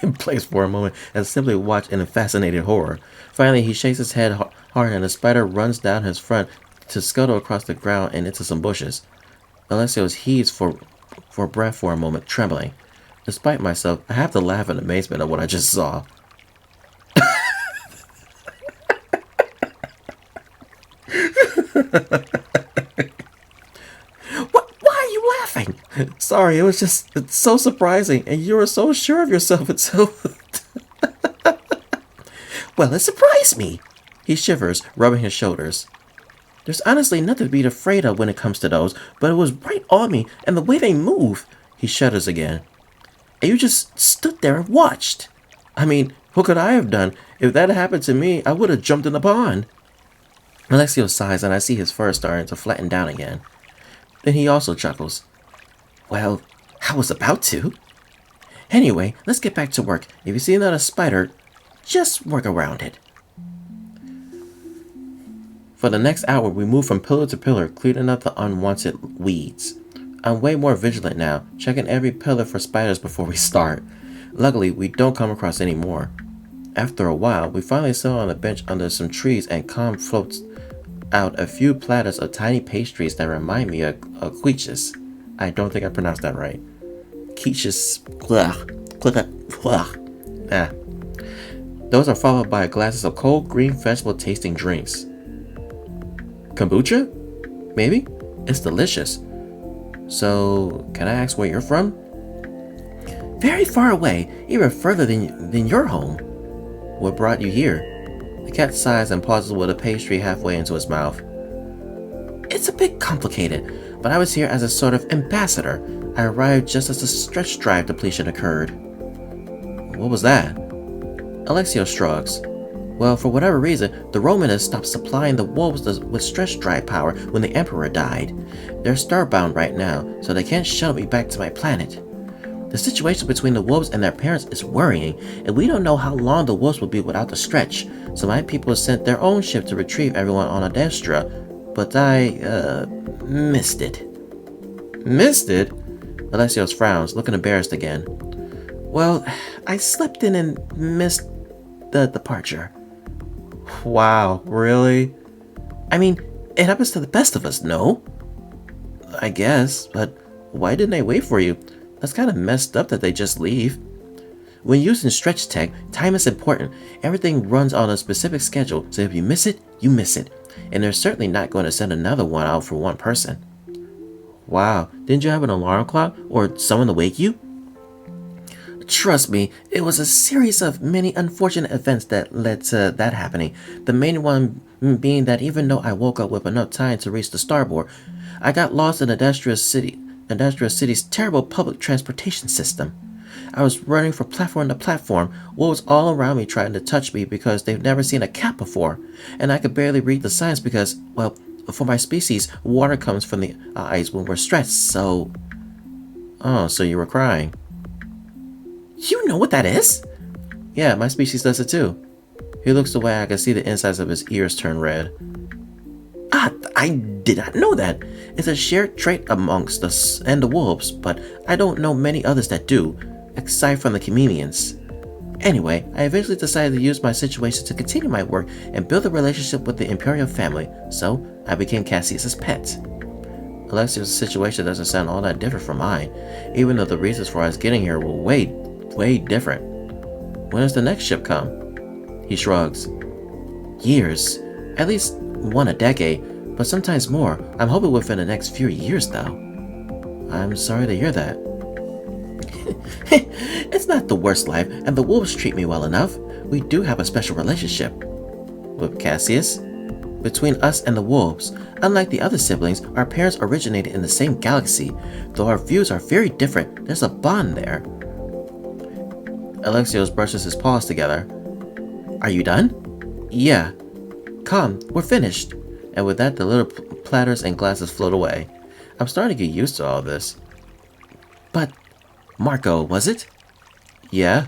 Speaker 2: in place for a moment and simply watch in a fascinated horror. Finally, he shakes his head hard and the spider runs down his front to scuttle across the ground and into some bushes. Alexios heaves for breath for a moment, trembling. Despite myself, I have to laugh in amazement at what I just saw. Why are you laughing? Sorry, it's so surprising, and you were so sure of yourself. It's so... Well, it surprised me. He shivers, rubbing his shoulders. There's honestly nothing to be afraid of when it comes to those, but it was right on me, and the way they move. He shudders again. And you just stood there and watched. I mean, what could I have done? If that had happened to me, I would have jumped in the pond. Alexios sighs, and I see his fur starting to flatten down again. Then he also chuckles. Well, I was about to. Anyway, let's get back to work. If you see another spider, just work around it. For the next hour, we move from pillar to pillar, cleaning up the unwanted weeds. I'm way more vigilant now, checking every pillar for spiders before we start. Luckily, we don't come across any more. After a while, we finally sit on a bench under some trees and calm floats out a few platters of tiny pastries that remind me of quiches. I don't think I pronounced that right. Quiches. Those are followed by glasses of cold green vegetable tasting drinks. Kombucha? Maybe? It's delicious. So, can I ask where you're from? Very far away, even further than your home. What brought you here? The cat sighs and pauses with a pastry halfway into his mouth. It's a bit complicated, but I was here as a sort of ambassador. I arrived just as the stretch drive depletion occurred. What was that? Alexios shrugs. Well, for whatever reason, the Romanists stopped supplying the wolves with stretch drive power when the Emperor died. They're starbound right now, so they can't shuttle me back to my planet. The situation between the wolves and their parents is worrying, and we don't know how long the wolves will be without the stretch, so my people sent their own ship to retrieve everyone on Adastra, but I, missed it. Missed it? Alexios frowns, looking embarrassed again. Well, I slept in and missed the departure. Wow, really? I mean, it happens to the best of us, no? I guess, but why didn't they wait for you? That's kind of messed up that they just leave. When using stretch tech, time is important. Everything runs on a specific schedule, so if you miss it, you miss it. And they're certainly not going to send another one out for one person. Wow, didn't you have an alarm clock or someone to wake you?
Speaker 1: Trust me, it was a series of many unfortunate events that led to that happening. The main one being that even though I woke up with enough time to reach the starboard, I got lost in Adastra City's terrible public transportation system. I was running from platform to platform, wolves all around me trying to touch me because they've never seen a cat before, and I could barely read the signs because, well, for my species, water comes from the eyes when we're stressed, so...
Speaker 2: Oh, so you were crying.
Speaker 1: You know what that is?
Speaker 2: Yeah, my species does it too. He looks away. I can see the insides of his ears turn red.
Speaker 1: Ah, I did not know that. It's a shared trait amongst us and the wolves, but I don't know many others that do, aside from the chameleons. Anyway, I eventually decided to use my situation to continue my work and build a relationship with the Imperial family, so I became Cassius's pet.
Speaker 2: Alexios' situation doesn't sound all that different from mine, even though the reasons for us getting here were way different. When does the next ship come? He shrugs.
Speaker 1: Years. At least one a decade, but sometimes more. I'm hoping within the next few years, though.
Speaker 2: I'm sorry to hear that.
Speaker 1: It's not the worst life, and the wolves treat me well enough. We do have a special relationship.
Speaker 2: With Cassius?
Speaker 1: Between us and the wolves, unlike the other siblings, our parents originated in the same galaxy. Though our views are very different, there's a bond there.
Speaker 2: Alexios brushes his paws together.
Speaker 1: Are you done?
Speaker 2: Yeah.
Speaker 1: Come, we're finished.
Speaker 2: And with that, the little platters and glasses float away. I'm starting to get used to all this.
Speaker 1: But, Marco, was it?
Speaker 2: Yeah?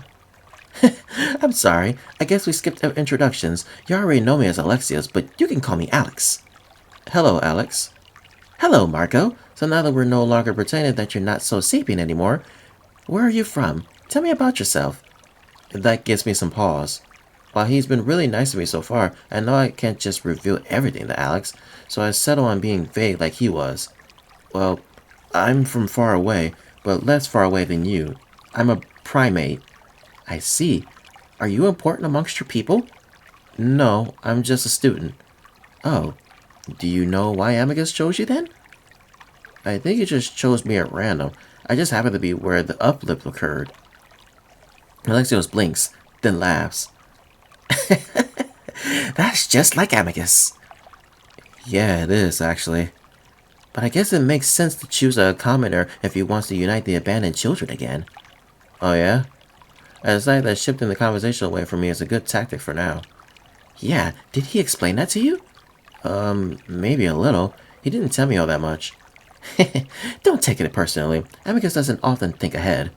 Speaker 1: I'm sorry. I guess we skipped our introductions. You already know me as Alexios, but you can call me Alex.
Speaker 2: Hello, Alex.
Speaker 1: Hello, Marco. So now that we're no longer pretending that you're not so sapient anymore, where are you from? Tell me about yourself.
Speaker 2: That gives me some pause. While he's been really nice to me so far, I know I can't just reveal everything to Alex, so I settle on being vague like he was. Well, I'm from far away, but less far away than you. I'm a primate.
Speaker 1: I see. Are you important amongst your people?
Speaker 2: No, I'm just a student.
Speaker 1: Oh, do you know why Amicus chose you then?
Speaker 2: I think he just chose me at random. I just happened to be where the uplift occurred.
Speaker 1: Alexios blinks, then laughs. That's just like Amicus.
Speaker 2: Yeah, it is, actually.
Speaker 1: But I guess it makes sense to choose a commoner if he wants to unite the abandoned children again.
Speaker 2: Oh, yeah? I decided that shifting the conversation away from me is a good tactic for now.
Speaker 1: Yeah, did he explain that to you?
Speaker 2: Maybe a little. He didn't tell me all that much.
Speaker 1: Don't take it personally. Amicus doesn't often think ahead.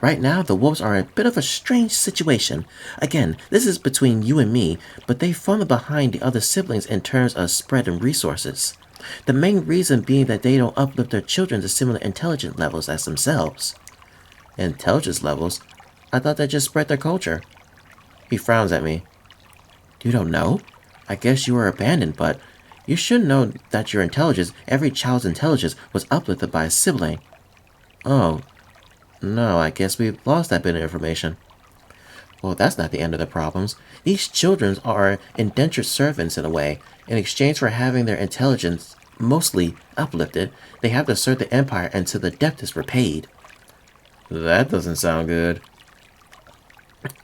Speaker 1: Right now, the wolves are in a bit of a strange situation. Again, this is between you and me, but they fall behind the other siblings in terms of spread and resources. The main reason being that they don't uplift their children to similar intelligence levels as themselves.
Speaker 2: Intelligence levels? I thought they just spread their culture. He frowns at me.
Speaker 1: You don't know? I guess you were abandoned, but you should know that your intelligence, every child's intelligence, was uplifted by a sibling.
Speaker 2: Oh. No, I guess we've lost that bit of information.
Speaker 1: Well, that's not the end of the problems. These children are indentured servants in a way. In exchange for having their intelligence mostly uplifted, they have to serve the Empire until the debt is repaid.
Speaker 2: That doesn't sound good.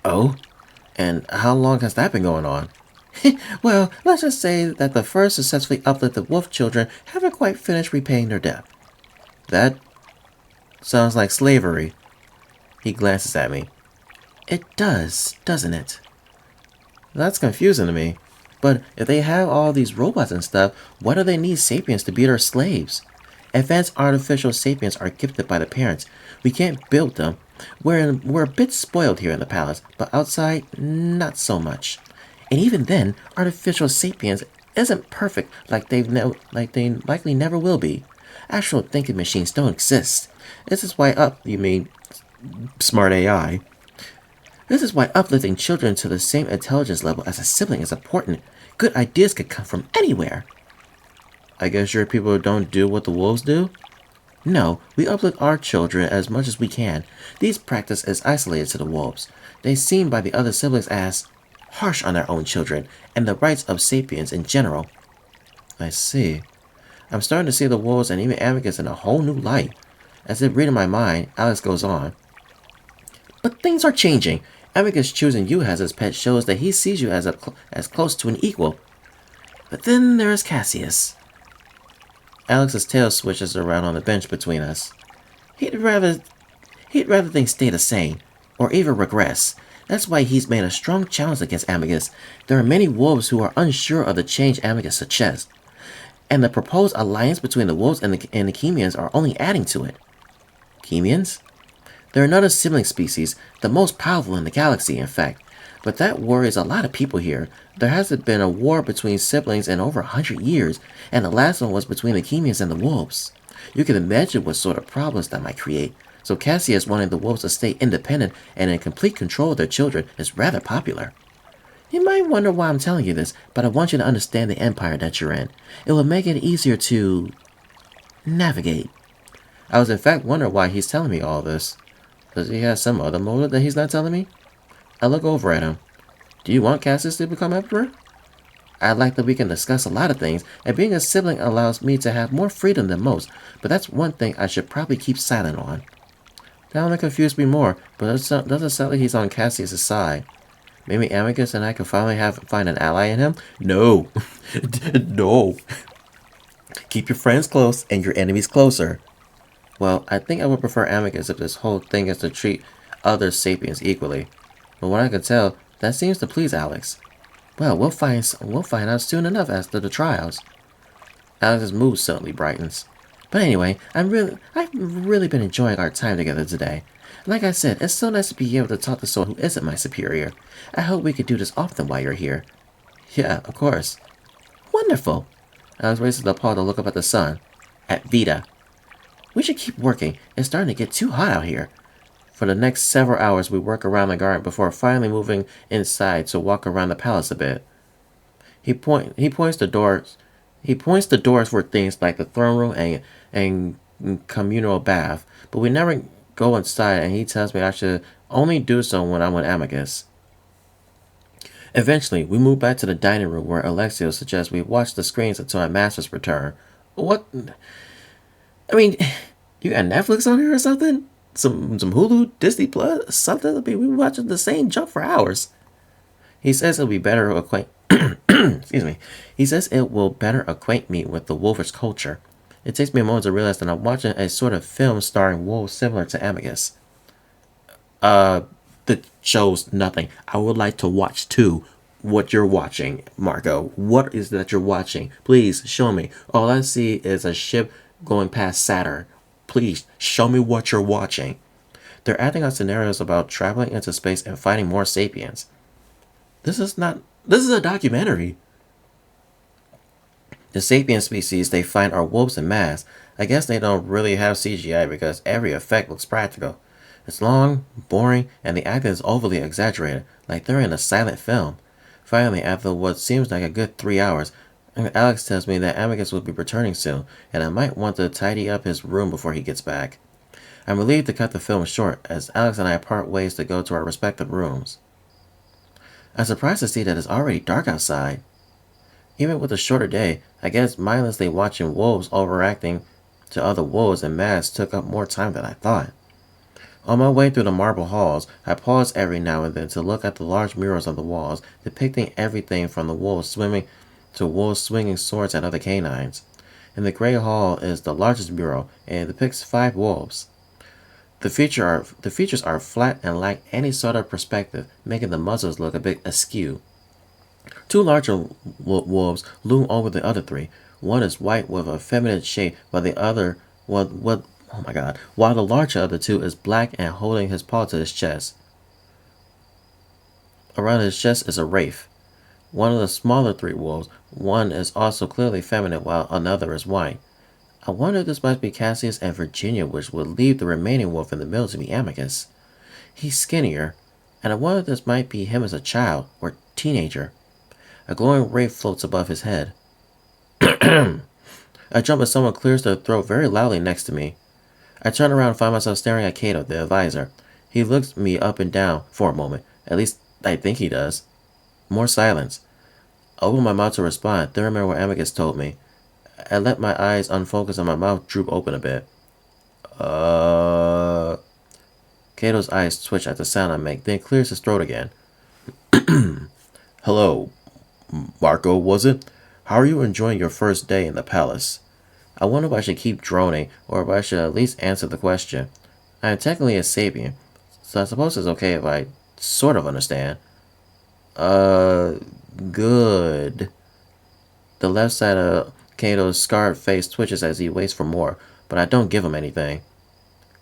Speaker 1: Oh? And how long has that been going on? Well, let's just say that the first successfully uplifted wolf children haven't quite finished repaying their debt.
Speaker 2: That sounds like slavery. He glances at me.
Speaker 1: It does, doesn't it?
Speaker 2: That's confusing to me.
Speaker 1: But if they have all these robots and stuff, why do they need sapiens to be their slaves? Advanced artificial sapiens are gifted by the parents. We can't build them. We're a bit spoiled here in the palace, but outside, not so much. And even then, artificial sapiens isn't perfect like they likely never will be. Actual thinking machines don't exist. This is why
Speaker 2: smart AI.
Speaker 1: This is why uplifting children to the same intelligence level as a sibling is important. Good ideas could come from anywhere.
Speaker 2: I guess your people don't do what the wolves do?
Speaker 1: No, we uplift our children as much as we can. These practice is isolated to the wolves. They seem by the other siblings as harsh on their own children and the rights of sapiens in general.
Speaker 2: I see. I'm starting to see the wolves and even Amicus in a whole new light. As if reading my mind, Alex goes on. But things are changing. Amicus choosing you as his pet shows that he sees you as close to an equal. But then there is Cassius. Alex's tail switches around on the bench between us. He'd rather things stay the same, or even regress. That's why he's made a strong challenge against Amicus. There are many wolves who are unsure of the change Amicus suggests, and the proposed alliance between the wolves and the Chemians are only adding to it. Chemians? They're another sibling species, the most powerful in the galaxy, in fact. But that worries a lot of people here. There hasn't been a war between siblings in over 100 years, and the last one was between the Chemians and the wolves. You can imagine what sort of problems that might create. So Cassius wanting the wolves to stay independent and in complete control of their children is rather popular. You might wonder why I'm telling you this, but I want you to understand the empire that you're in. It will make it easier to navigate. I was in fact wondering why he's telling me all this. Does he have some other motive that he's not telling me? I look over at him. Do you want Cassius to become emperor? I'd like that we can discuss a lot of things, and being a sibling allows me to have more freedom than most, but that's one thing I should probably keep silent on. That only confused me more, but it doesn't sound like he's on Cassius' side. Maybe Amicus and I could finally find an ally in him? No. No. Keep your friends close and your enemies closer. Well, I think I would prefer Amicus if this whole thing is to treat other sapiens equally. But what I can tell, that seems to please Alex. Well, we'll find out soon enough after the trials. Alex's mood suddenly brightens. But anyway, I've really been enjoying our time together today. Like I said, it's so nice to be able to talk to someone who isn't my superior. I hope we could do this often while you're here. Yeah, of course. Wonderful. Alex raises the paw to look up at the sun. At Vita. We should keep working. It's starting to get too hot out here. For the next several hours, we work around the garden before finally moving inside to walk around the palace a bit. He points the doors for things like the throne room and communal bath, but we never go inside, and he tells me I should only do so when I'm with Amicus. Eventually, we move back to the dining room where Alexios suggests we watch the screens until my master's return. What? I mean, you got Netflix on here or something? Some Hulu, Disney Plus, something? I mean, we watching the same junk for hours. He says it'll be better excuse me. He says it will better acquaint me with the wolfish culture. It takes me a moment to realize that I'm watching a sort of film starring wolves similar to Amicus. That shows nothing. I would like to watch too. What you're watching, Marco. What is that you're watching? Please show me. All I see is a ship going past Saturn. Please show me what you're watching. They're acting out scenarios about traveling into space and fighting more sapiens. This is a documentary. The sapien species they find are wolves in mass. I guess they don't really have CGI because every effect looks practical. It's long, boring, and the acting is overly exaggerated, like they're in a silent film. Finally, after what seems like a good 3 hours, Alex tells me that Amicus will be returning soon, and I might want to tidy up his room before he gets back. I'm relieved to cut the film short, as Alex and I part ways to go to our respective rooms. I'm surprised to see that it's already dark outside. Even with a shorter day, I guess mindlessly watching wolves overacting to other wolves in mass took up more time than I thought. On my way through the marble halls, I pause every now and then to look at the large murals on the walls, depicting everything from the wolves swimming to wolves swinging swords at other canines. In the Great Hall is the largest mural, and it depicts 5 wolves. The features are flat and lack any sort of perspective, making the muzzles look a bit askew. 2 larger wolves loom over the other 3. One is white with a feminine shape, while the larger of the 2 is black and holding his paw to his chest. Around his chest is a wraith. One of the smaller 3 wolves, one is also clearly feminine while another is white. I wonder if this might be Cassius and Virginia, which would leave the remaining wolf in the middle to be Amicus. He's skinnier, and I wonder if this might be him as a child or teenager. A glowing wraith floats above his head. I jump as someone clears their throat very loudly next to me. I turn around and find myself staring at Cato, the advisor. He looks me up and down for a moment. At least, I think he does. More silence. I open my mouth to respond, then remember what Amicus told me. I let my eyes unfocus and my mouth droop open a bit. Cato's eyes twitch at the sound I make, then clears his throat again. Hello, Marco, was it? How are you enjoying your first day in the palace? I wonder if I should keep droning, or if I should at least answer the question. I am technically a Sapien, so I suppose it's okay if I sort of understand. Good. The left side of Cato's scarred face twitches as he waits for more, but I don't give him anything.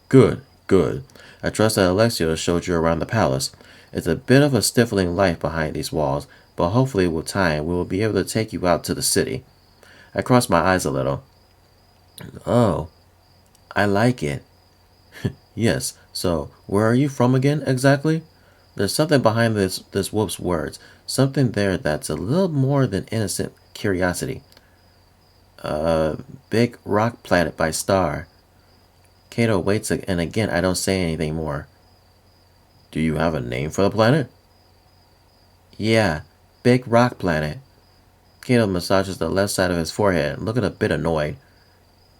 Speaker 2: Good, good. I trust that Alexios showed you around the palace. It's a bit of a stifling life behind these walls, but hopefully with time we will be able to take you out to the city. I cross my eyes a little. Oh, I like it. Yes, so where are you from again, exactly? There's something behind this wolf's words, something there that's a little more than innocent curiosity. Big rock planet by star. Cato waits, and again I don't say anything more. Do you have a name for the planet? Yeah, Big Rock Planet. Cato massages the left side of his forehead, looking a bit annoyed.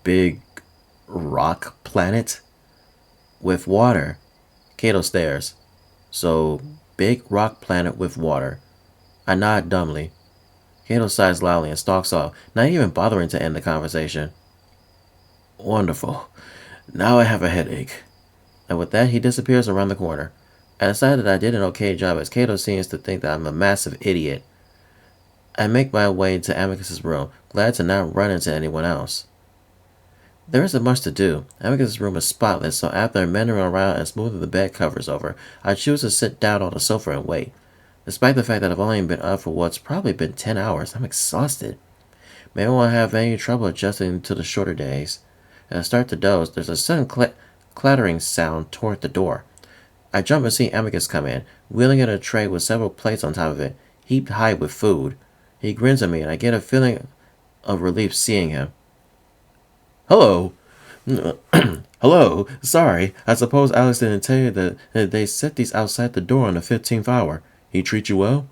Speaker 2: Big Rock Planet? With water. Cato stares. So, Big Rock Planet with water. I nod dumbly. Cato sighs loudly and stalks off, not even bothering to end the conversation. Wonderful. Now I have a headache. And with that, he disappears around the corner. I decided I did an okay job, as Cato seems to think that I'm a massive idiot. I make my way to Amicus's room, glad to not run into anyone else. There isn't much to do. Amicus's room is spotless, so after meandering around and smoothing the bed covers over, I choose to sit down on the sofa and wait. Despite the fact that I've only been up for what's probably been 10 hours, I'm exhausted. Maybe I won't have any trouble adjusting to the shorter days. As I start to doze, there's a sudden clattering sound toward the door. I jump and see Amicus come in, wheeling in a tray with several plates on top of it, heaped high with food. He grins at me, and I get a feeling of relief seeing him. Hello. Hello. Sorry, I suppose Alex didn't tell you that they set these outside the door on the 15th hour. He treat you well?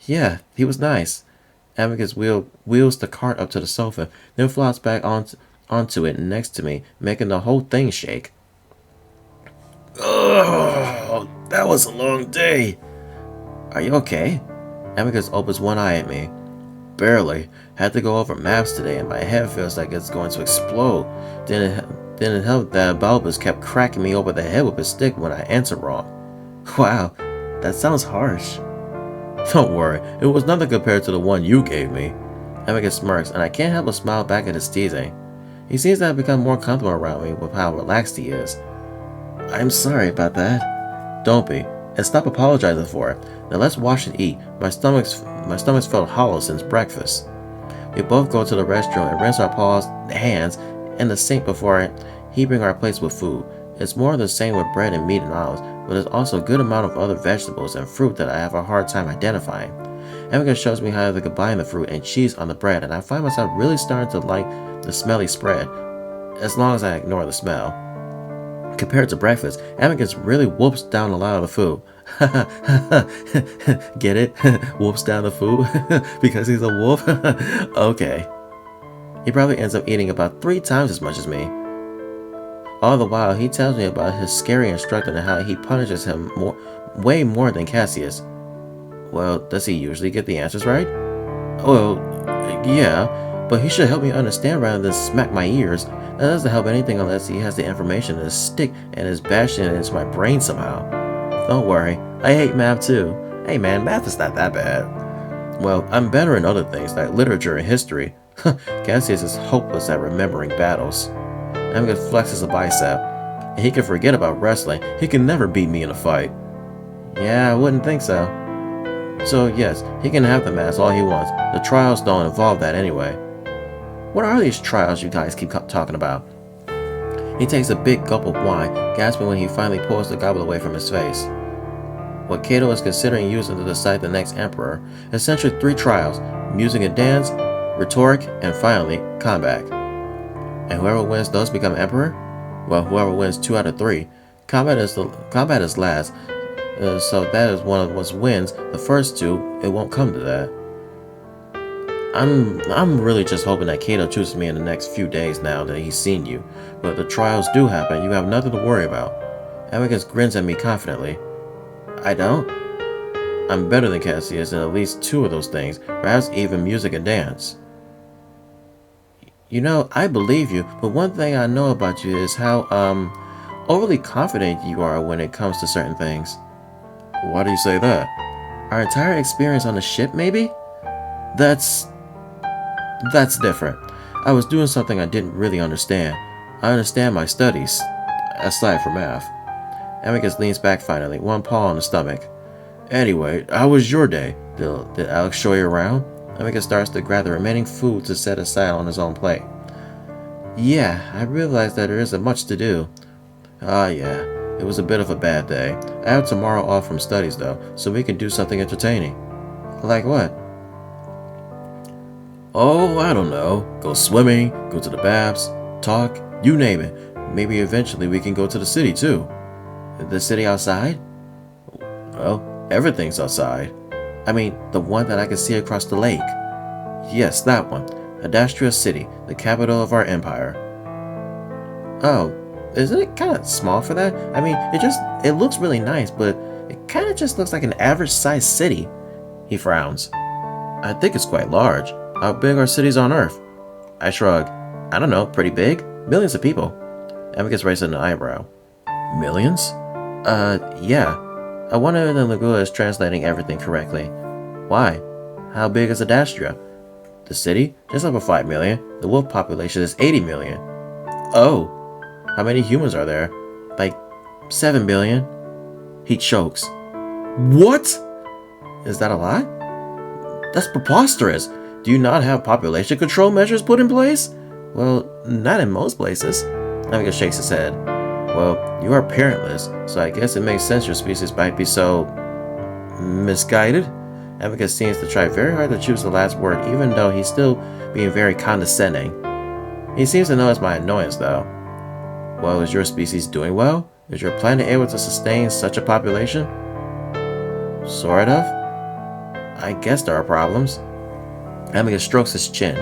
Speaker 2: Yeah, he was nice. Amicus wheels the cart up to the sofa, then flops back onto it next to me, making the whole thing shake. Oh, that was a long day. Are you okay? Amicus opens one eye at me. Barely. Had to go over maps today and my head feels like it's going to explode. Didn't it help that Balbus kept cracking me over the head with his stick when I answered wrong. Wow, that sounds harsh. Don't worry, it was nothing compared to the one you gave me. Amicus smirks, and I can't help but smile back at his teasing. He seems to have become more comfortable around me with how relaxed he is. I'm sorry about that. Don't be, and stop apologizing for it. Now let's wash and eat. My stomach's felt hollow since breakfast. We both go to the restroom and rinse our hands in the sink before heaping our plates with food. It's more of the same with bread and meat and olives, but there's also a good amount of other vegetables and fruit that I have a hard time identifying. Amicus shows me how to combine the fruit and cheese on the bread, and I find myself really starting to like the smelly spread, as long as I ignore the smell. Compared to breakfast, Amicus really whoops down a lot of the food. Get it? Whoops down the food? Because he's a wolf? Okay. He probably ends up eating about 3 times as much as me. All the while, he tells me about his scary instructor and how he punishes him way more than Cassius. Well, does he usually get the answers right? Well, yeah, but he should help me understand rather than smack my ears. That doesn't help anything unless he has the information in his stick and is bashing it into my brain somehow. Don't worry, I hate math too. Hey man, math is not that bad. Well, I'm better in other things like literature and history. Cassius is hopeless at remembering battles. Amicus flexes a bicep. And he can forget about wrestling. He can never beat me in a fight. Yeah, I wouldn't think so. So yes, he can have the mask all he wants. The trials don't involve that anyway. What are these trials you guys keep talking about? He takes a big gulp of wine, gasping when he finally pulls the goblet away from his face. What Cato is considering using to decide the next emperor, essentially 3 trials: music and dance, rhetoric, and finally, combat. And whoever wins those become emperor? Well, whoever wins 2 out of 3. Combat is last, so that is one of us wins the first 2. It won't come to that.
Speaker 3: I'm really just hoping that Cato chooses me in the next few days now that he's seen you. But if the trials do happen, you have nothing to worry about. Amicus grins at me confidently. I don't? I'm better than Cassius in at least two of those things, perhaps even music and dance. You know, I believe you, but one thing I know about you is how, overly confident you are when it comes to certain things. Why do you say that? Our entire experience on the ship, maybe? That's different. I was doing something I didn't really understand. I understand my studies, aside from math. Amicus leans back finally, one paw on the stomach. Anyway, how was your day? Did Alex show you around? Amicus starts to grab the remaining food to set aside on his own plate. Yeah, I realized that there isn't much to do. Ah, yeah, it was a bit of a bad day. I have tomorrow off from studies, though, so we can do something entertaining. Like what? Oh, I don't know. Go swimming, go to the baths, talk, you name it. Maybe eventually we can go to the city, too. The city outside? Well, everything's outside. I mean, the one that I can see across the lake. Yes, that one. Adastra City, the capital of our empire. Oh, isn't it kind of small for that? I mean, it looks really nice, but it kind of just looks like an average-sized city. He frowns. I think it's quite large. How big are cities on Earth? I shrug. I don't know, pretty big? Millions of people. Amicus raises an eyebrow. Millions? Yeah. I wonder if the Lagua is translating everything correctly. Why? How big is Adastra? The city? Just over 5 million. The wolf population is 80 million. Oh. How many humans are there? Like 7 billion? He chokes. What? Is that a lot? That's preposterous. Do you not have population control measures put in place? Well, not in most places. Amicus shakes his head. Well, you are parentless, so I guess it makes sense your species might be so... misguided? Amicus seems to try very hard to choose the last word, even though he's still being very condescending. He seems to notice my annoyance, though. Well, is your species doing well? Is your planet able to sustain such a population? Sort of. I guess there are problems. Amicus strokes his chin.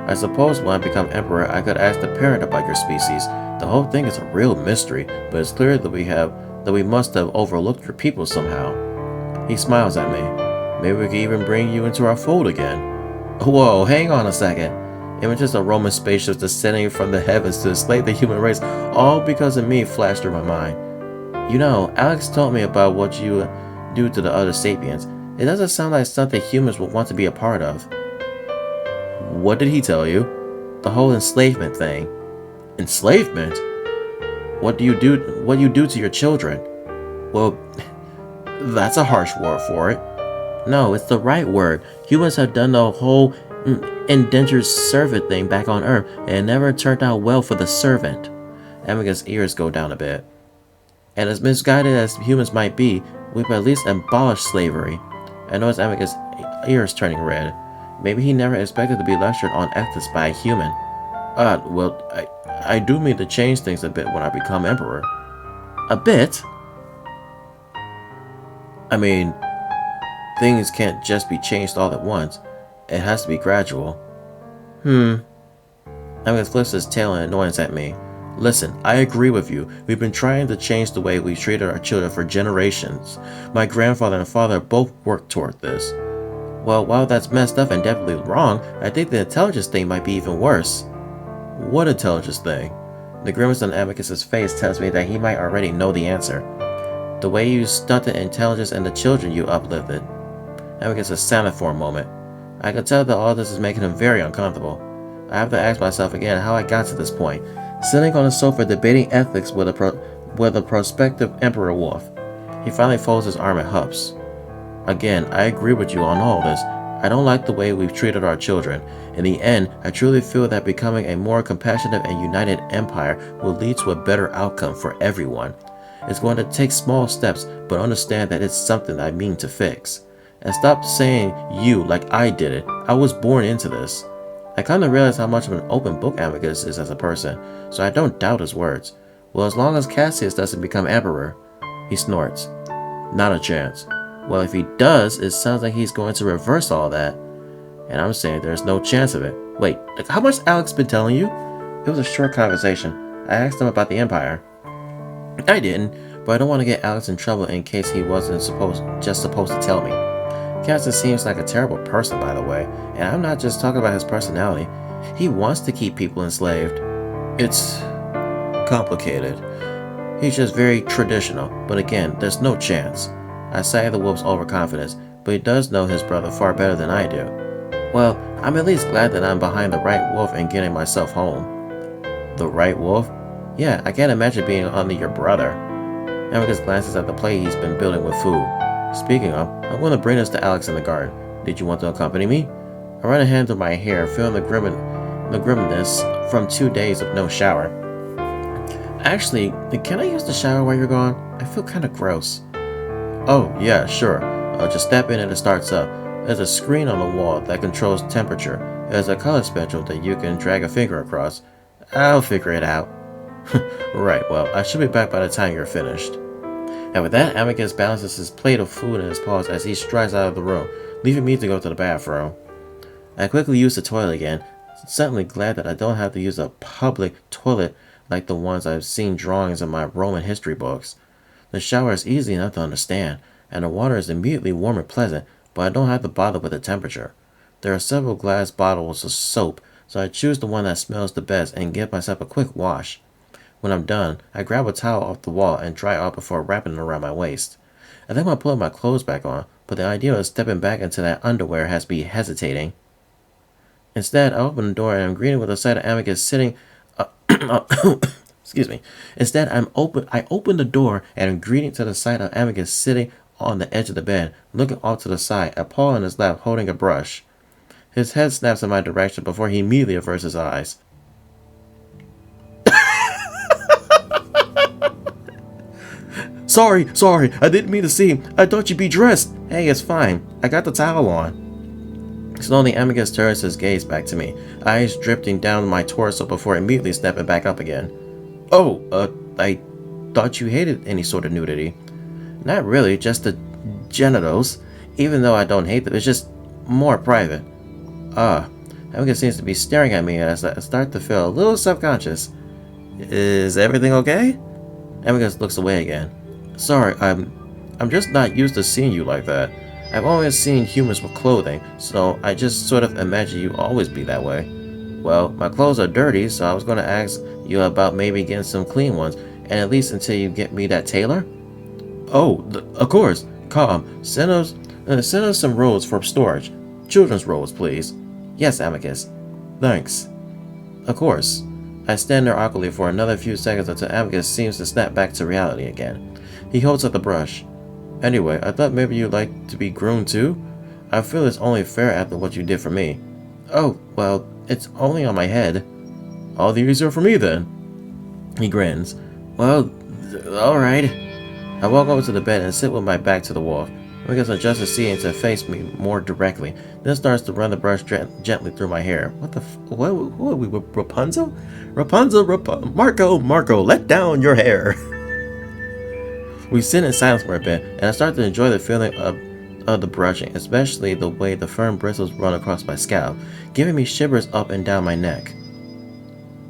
Speaker 3: I suppose when I become emperor, I could ask the parent about your species. The whole thing is a real mystery, but it's clear that we must have overlooked your people somehow. He smiles at me. Maybe we could even bring you into our fold again. Whoa, hang on a second. Images of Roman spaceships descending from the heavens to enslave the human race, all because of me, flashed through my mind. You know, Alex told me about what you do to the other sapiens. It doesn't sound like something humans would want to be a part of. What did he tell you? The whole enslavement thing. Enslavement? What do you do to your children? Well, that's a harsh word for it. No, it's the right word. Humans have done the whole indentured servant thing back on Earth, and it never turned out well for the servant. Amicus' ears go down a bit. And as misguided as humans might be, we've at least abolished slavery. I notice Amicus' ears turning red. Maybe he never expected to be lectured on ethics by a human. Well, I do mean to change things a bit when I become emperor. A bit? I mean, things can't just be changed all at once. It has to be gradual. Amicus flips his tail in annoyance at me. Listen, I agree with you. We've been trying to change the way we've treated our children for generations. My grandfather and father both worked toward this. Well, while that's messed up and definitely wrong, I think the intelligence thing might be even worse. What intelligence thing? The grimace on Amicus's face tells me that he might already know the answer. The way you stunted intelligence and the children you uplifted. Amicus is silent for a moment. I can tell that all this is making him very uncomfortable. I have to ask myself again how I got to this point, sitting on the sofa debating ethics with a prospective emperor wolf. He finally folds his arm and huffs. Again, I agree with you on all this. I don't like the way we've treated our children. In the end, I truly feel that becoming a more compassionate and united empire will lead to a better outcome for everyone. It's going to take small steps, but understand that it's something I mean to fix. And stop saying you like I did it. I was born into this. I kind of realize how much of an open book Amicus is as a person, so I don't doubt his words. Well, as long as Cassius doesn't become emperor. He snorts. Not a chance. Well, if he does, it sounds like he's going to reverse all that.
Speaker 2: and I'm saying there's no chance of it. Wait, like, how much Alex been telling you? It was a short conversation. I asked him about the Empire. I didn't, but I don't want to get Alex in trouble in case he wasn't just supposed to tell me. Cassius seems like a terrible person, by the way, and I'm not just talking about his personality. He wants to keep people enslaved.
Speaker 3: It's complicated.
Speaker 2: He's just very traditional, but again, there's no chance. I sigh the wolf's overconfidence, but he does know his brother far better than I do. Well, I'm at least glad that I'm behind the right wolf and getting myself home.
Speaker 3: The right wolf?
Speaker 2: Yeah, I can't imagine being under your brother. Amicus glances at the plate he's been building with food. Speaking of, I'm going to bring this to Alex in the garden. Did you want to accompany me? I run a hand through my hair, feeling the grimness from 2 days of no shower. Actually, can I use the shower while you're gone? I feel kind of gross.
Speaker 3: Oh, yeah, sure. I'll just step in and it starts up. There's a screen on the wall that controls temperature. There's a color spectrum that you can drag a finger across. I'll figure it out. Right, well, I should be back by the time you're finished.
Speaker 2: And with that, Amicus balances his plate of food in his paws as he strides out of the room, leaving me to go to the bathroom. I quickly use the toilet again, suddenly glad that I don't have to use a public toilet like the ones I've seen drawings in my Roman history books. The shower is easy enough to understand, and the water is immediately warm and pleasant, but I don't have to bother with the temperature. There are several glass bottles of soap, so I choose the one that smells the best and give myself a quick wash. When I'm done, I grab a towel off the wall and dry off before wrapping it around my waist. I think I'm putting my clothes back on, but the idea of stepping back into that underwear has me hesitating. Instead, I open the door and I'm greeted with the sight of Amicus sitting excuse me. I open the door and am greeted to the sight of Amicus sitting on the edge of the bed, looking off to the side, a paw in his lap holding a brush. His head snaps in my direction before he immediately averts his eyes.
Speaker 3: Sorry, I didn't mean to see. I thought you'd be dressed.
Speaker 2: Hey, it's fine. I got the towel on. Slowly, Amicus turns his gaze back to me, eyes drifting down my torso before immediately stepping back up again.
Speaker 3: Oh, I thought you hated any sort of nudity.
Speaker 2: Not really, just the genitals. Even though I don't hate them, it's just more private. Amicus seems to be staring at me as I start to feel a little self-conscious.
Speaker 3: Is everything okay?
Speaker 2: Amicus looks away again.
Speaker 3: Sorry, I'm just not used to seeing you like that.
Speaker 2: I've always seen humans with clothing, so I just sort of imagine you always be that way. Well, my clothes are dirty, so I was going to ask you about maybe getting some clean ones, and at least until you get me that tailor?
Speaker 3: Oh, of course. Calm. Send us some rolls for storage. Children's rolls, please.
Speaker 2: Yes, Amicus.
Speaker 3: Thanks.
Speaker 2: Of course. I stand there awkwardly for another few seconds until Amicus seems to snap back to reality again. He holds up the brush.
Speaker 3: Anyway, I thought maybe you'd like to be groomed too? I feel it's only fair after what you did for me.
Speaker 2: Oh, well, it's only on my head.
Speaker 3: All the easier for me then.
Speaker 2: He grins. Well, alright. I walk over to the bed and sit with my back to the wall. Amicus adjusts his seating to face me more directly, then starts to run the brush gently through my hair.
Speaker 3: What are we, Rapunzel? Marco, let down your hair.
Speaker 2: We sit in silence for a bit, and I start to enjoy the feeling of the brushing, especially the way the firm bristles run across my scalp, giving me shivers up and down my neck.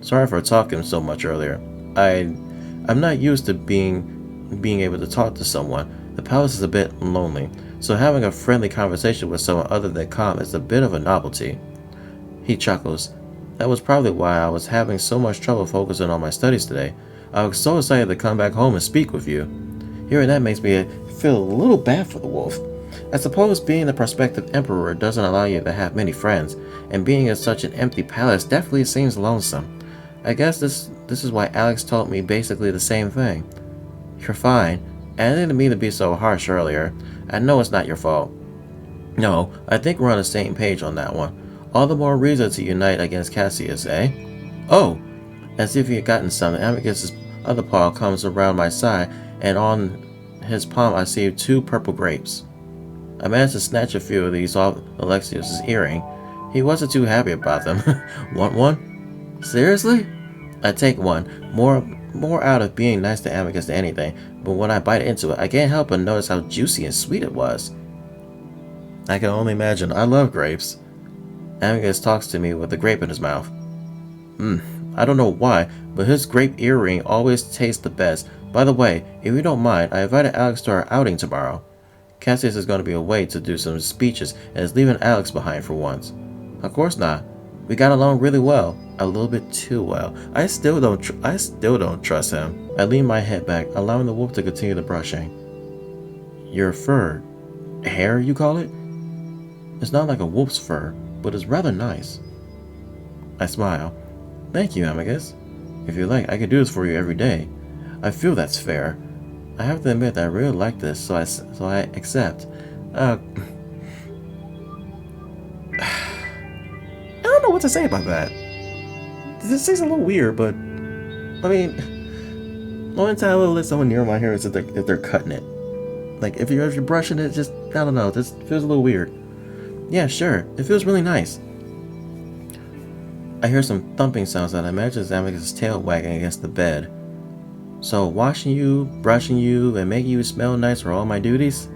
Speaker 2: Sorry for talking so much earlier. I'm not used to being able to talk to someone. The palace is a bit lonely, so having a friendly conversation with someone other than Calm is a bit of a novelty. He chuckles. That was probably why I was having so much trouble focusing on my studies today. I was so excited to come back home and speak with you. Hearing that makes me feel a little bad for the wolf. I suppose being the prospective emperor doesn't allow you to have many friends, and being in such an empty palace definitely seems lonesome. I guess this is why Alex told me basically the same thing. You're fine. I didn't mean to be so harsh earlier. I know it's not your fault. No, I think we're on the same page on that one. All the more reason to unite against Cassius, eh? Oh! As if he had gotten something, Amicus' other paw comes around my side, and on his palm I see 2 purple grapes. I managed to snatch a few of these off Alexios' earring. He wasn't too happy about them. Want one? Seriously? I take one, more out of being nice to Amicus than anything, but when I bite into it, I can't help but notice how juicy and sweet it was.
Speaker 3: I can only imagine. I love grapes.
Speaker 2: Amicus talks to me with a grape in his mouth. I don't know why, but his grape earring always tastes the best. By the way, if you don't mind, I invited Alex to our outing tomorrow. Cassius is going to be away to do some speeches and is leaving Alex behind for once. Of course not. We got along really well, a little bit too well. I still don't trust him. I lean my head back, allowing the wolf to continue the brushing. Your fur, hair, you call it? It's not like a wolf's fur, but it's rather nice. I smile. Thank you, Amicus. If you like, I could do this for you every day. I feel that's fair. I have to admit that I really like this, so I accept. I don't know what to say about that. This seems a little weird, but I mean, the only time I'll let someone near my hair is if they're cutting it. Like if you're brushing it, just I don't know, this feels a little weird. Yeah, sure, it feels really nice. I hear some thumping sounds that I imagine is Amicus' tail wagging against the bed. So washing you, brushing you, and making you smell nice are all my duties?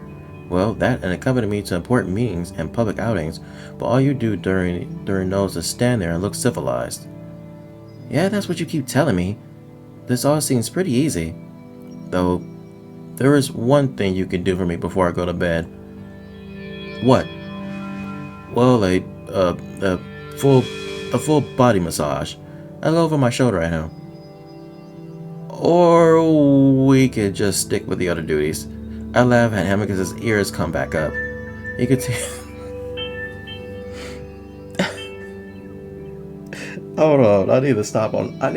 Speaker 2: Well, that and accompany me to important meetings and public outings, but all you do during those is stand there and look civilized. Yeah, that's what you keep telling me. This all seems pretty easy. Though, there is one thing you can do for me before I go to bed. What? Well, a full body massage. I look over my shoulder at him. Or we could just stick with the other duties. I laugh and Amicus' ears come back up. He could Hold on, I need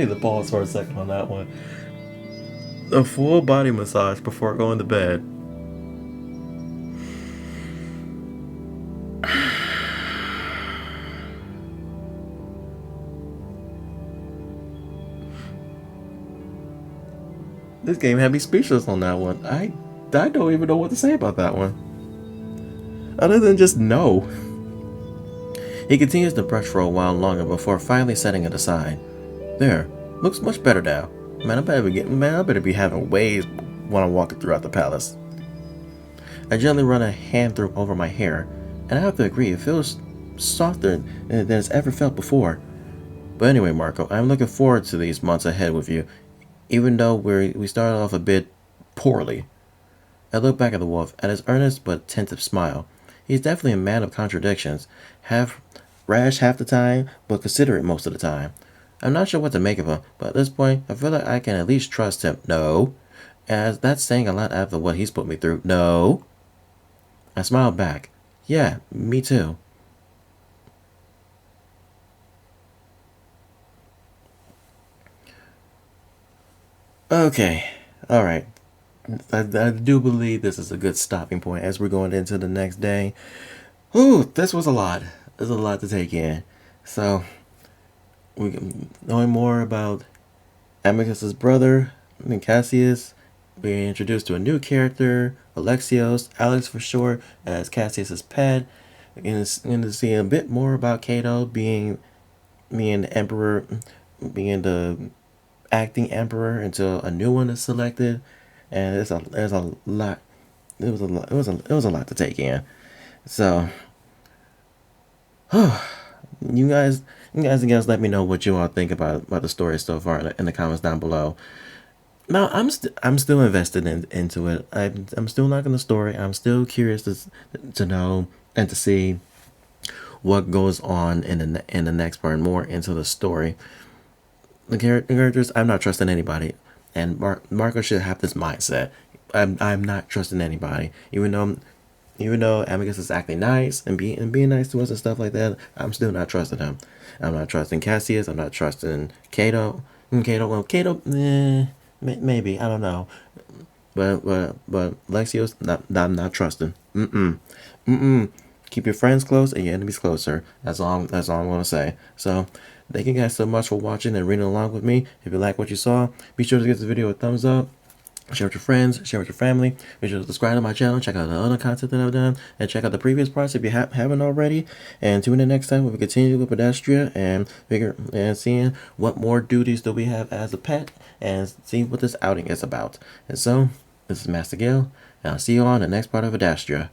Speaker 2: to pause for a second on that one. A full body massage before going to bed. This game had me speechless on that one. I don't even know what to say about that one. Other than just no. He continues to brush for a while longer before finally setting it aside. There, looks much better now. Man, I better be having waves when I'm walking throughout the palace. I gently run a hand over my hair, and I have to agree, it feels softer than it's ever felt before. But anyway, Marco, I'm looking forward to these months ahead with you, even though we started off a bit poorly. I look back at the wolf, at his earnest but attentive smile. He's definitely a man of contradictions, rash half the time, but considerate most of the time. I'm not sure what to make of him, but at this point, I feel like I can at least trust him. No. As that's saying a lot after what he's put me through. No. I smile back. Yeah, me too. Okay. Alright. I do believe this is a good stopping point as we're going into the next day. Ooh, this was a lot. There's a lot to take in. So, knowing more about Amicus' brother and Cassius, being introduced to a new character, Alexios, Alex for short, as Cassius' pet. And to see a bit more about Cato being the emperor, being the acting emperor until a new one is selected. And there's a lot. It was a lot to take in. So, you guys let me know what you all think about the story so far in the comments down below. Now I'm still invested into it. I'm still liking the story. I'm still curious to know and to see what goes on in the next part, more into the story. The characters, I'm not trusting anybody, and Marco should have this mindset. I'm not trusting anybody, even though Amicus is acting nice and being nice to us and stuff like that. I'm still not trusting him. I'm not trusting Cassius. I'm not trusting Cato. Cato, maybe, I don't know. But Alexios, I'm not trusting. Keep your friends close and your enemies closer. That's all I'm gonna say. So, thank you guys so much for watching and reading along with me. If you like what you saw, be sure to give the video a thumbs up. Share with your friends, share with your family. Be sure to subscribe to my channel, check out the other content that I've done, and check out the previous parts if you haven't already. And tune in next time when we continue with Adastra and seeing what more duties do we have as a pet and see what this outing is about. And so, this is MasterGuil, and I'll see you on the next part of Adastra.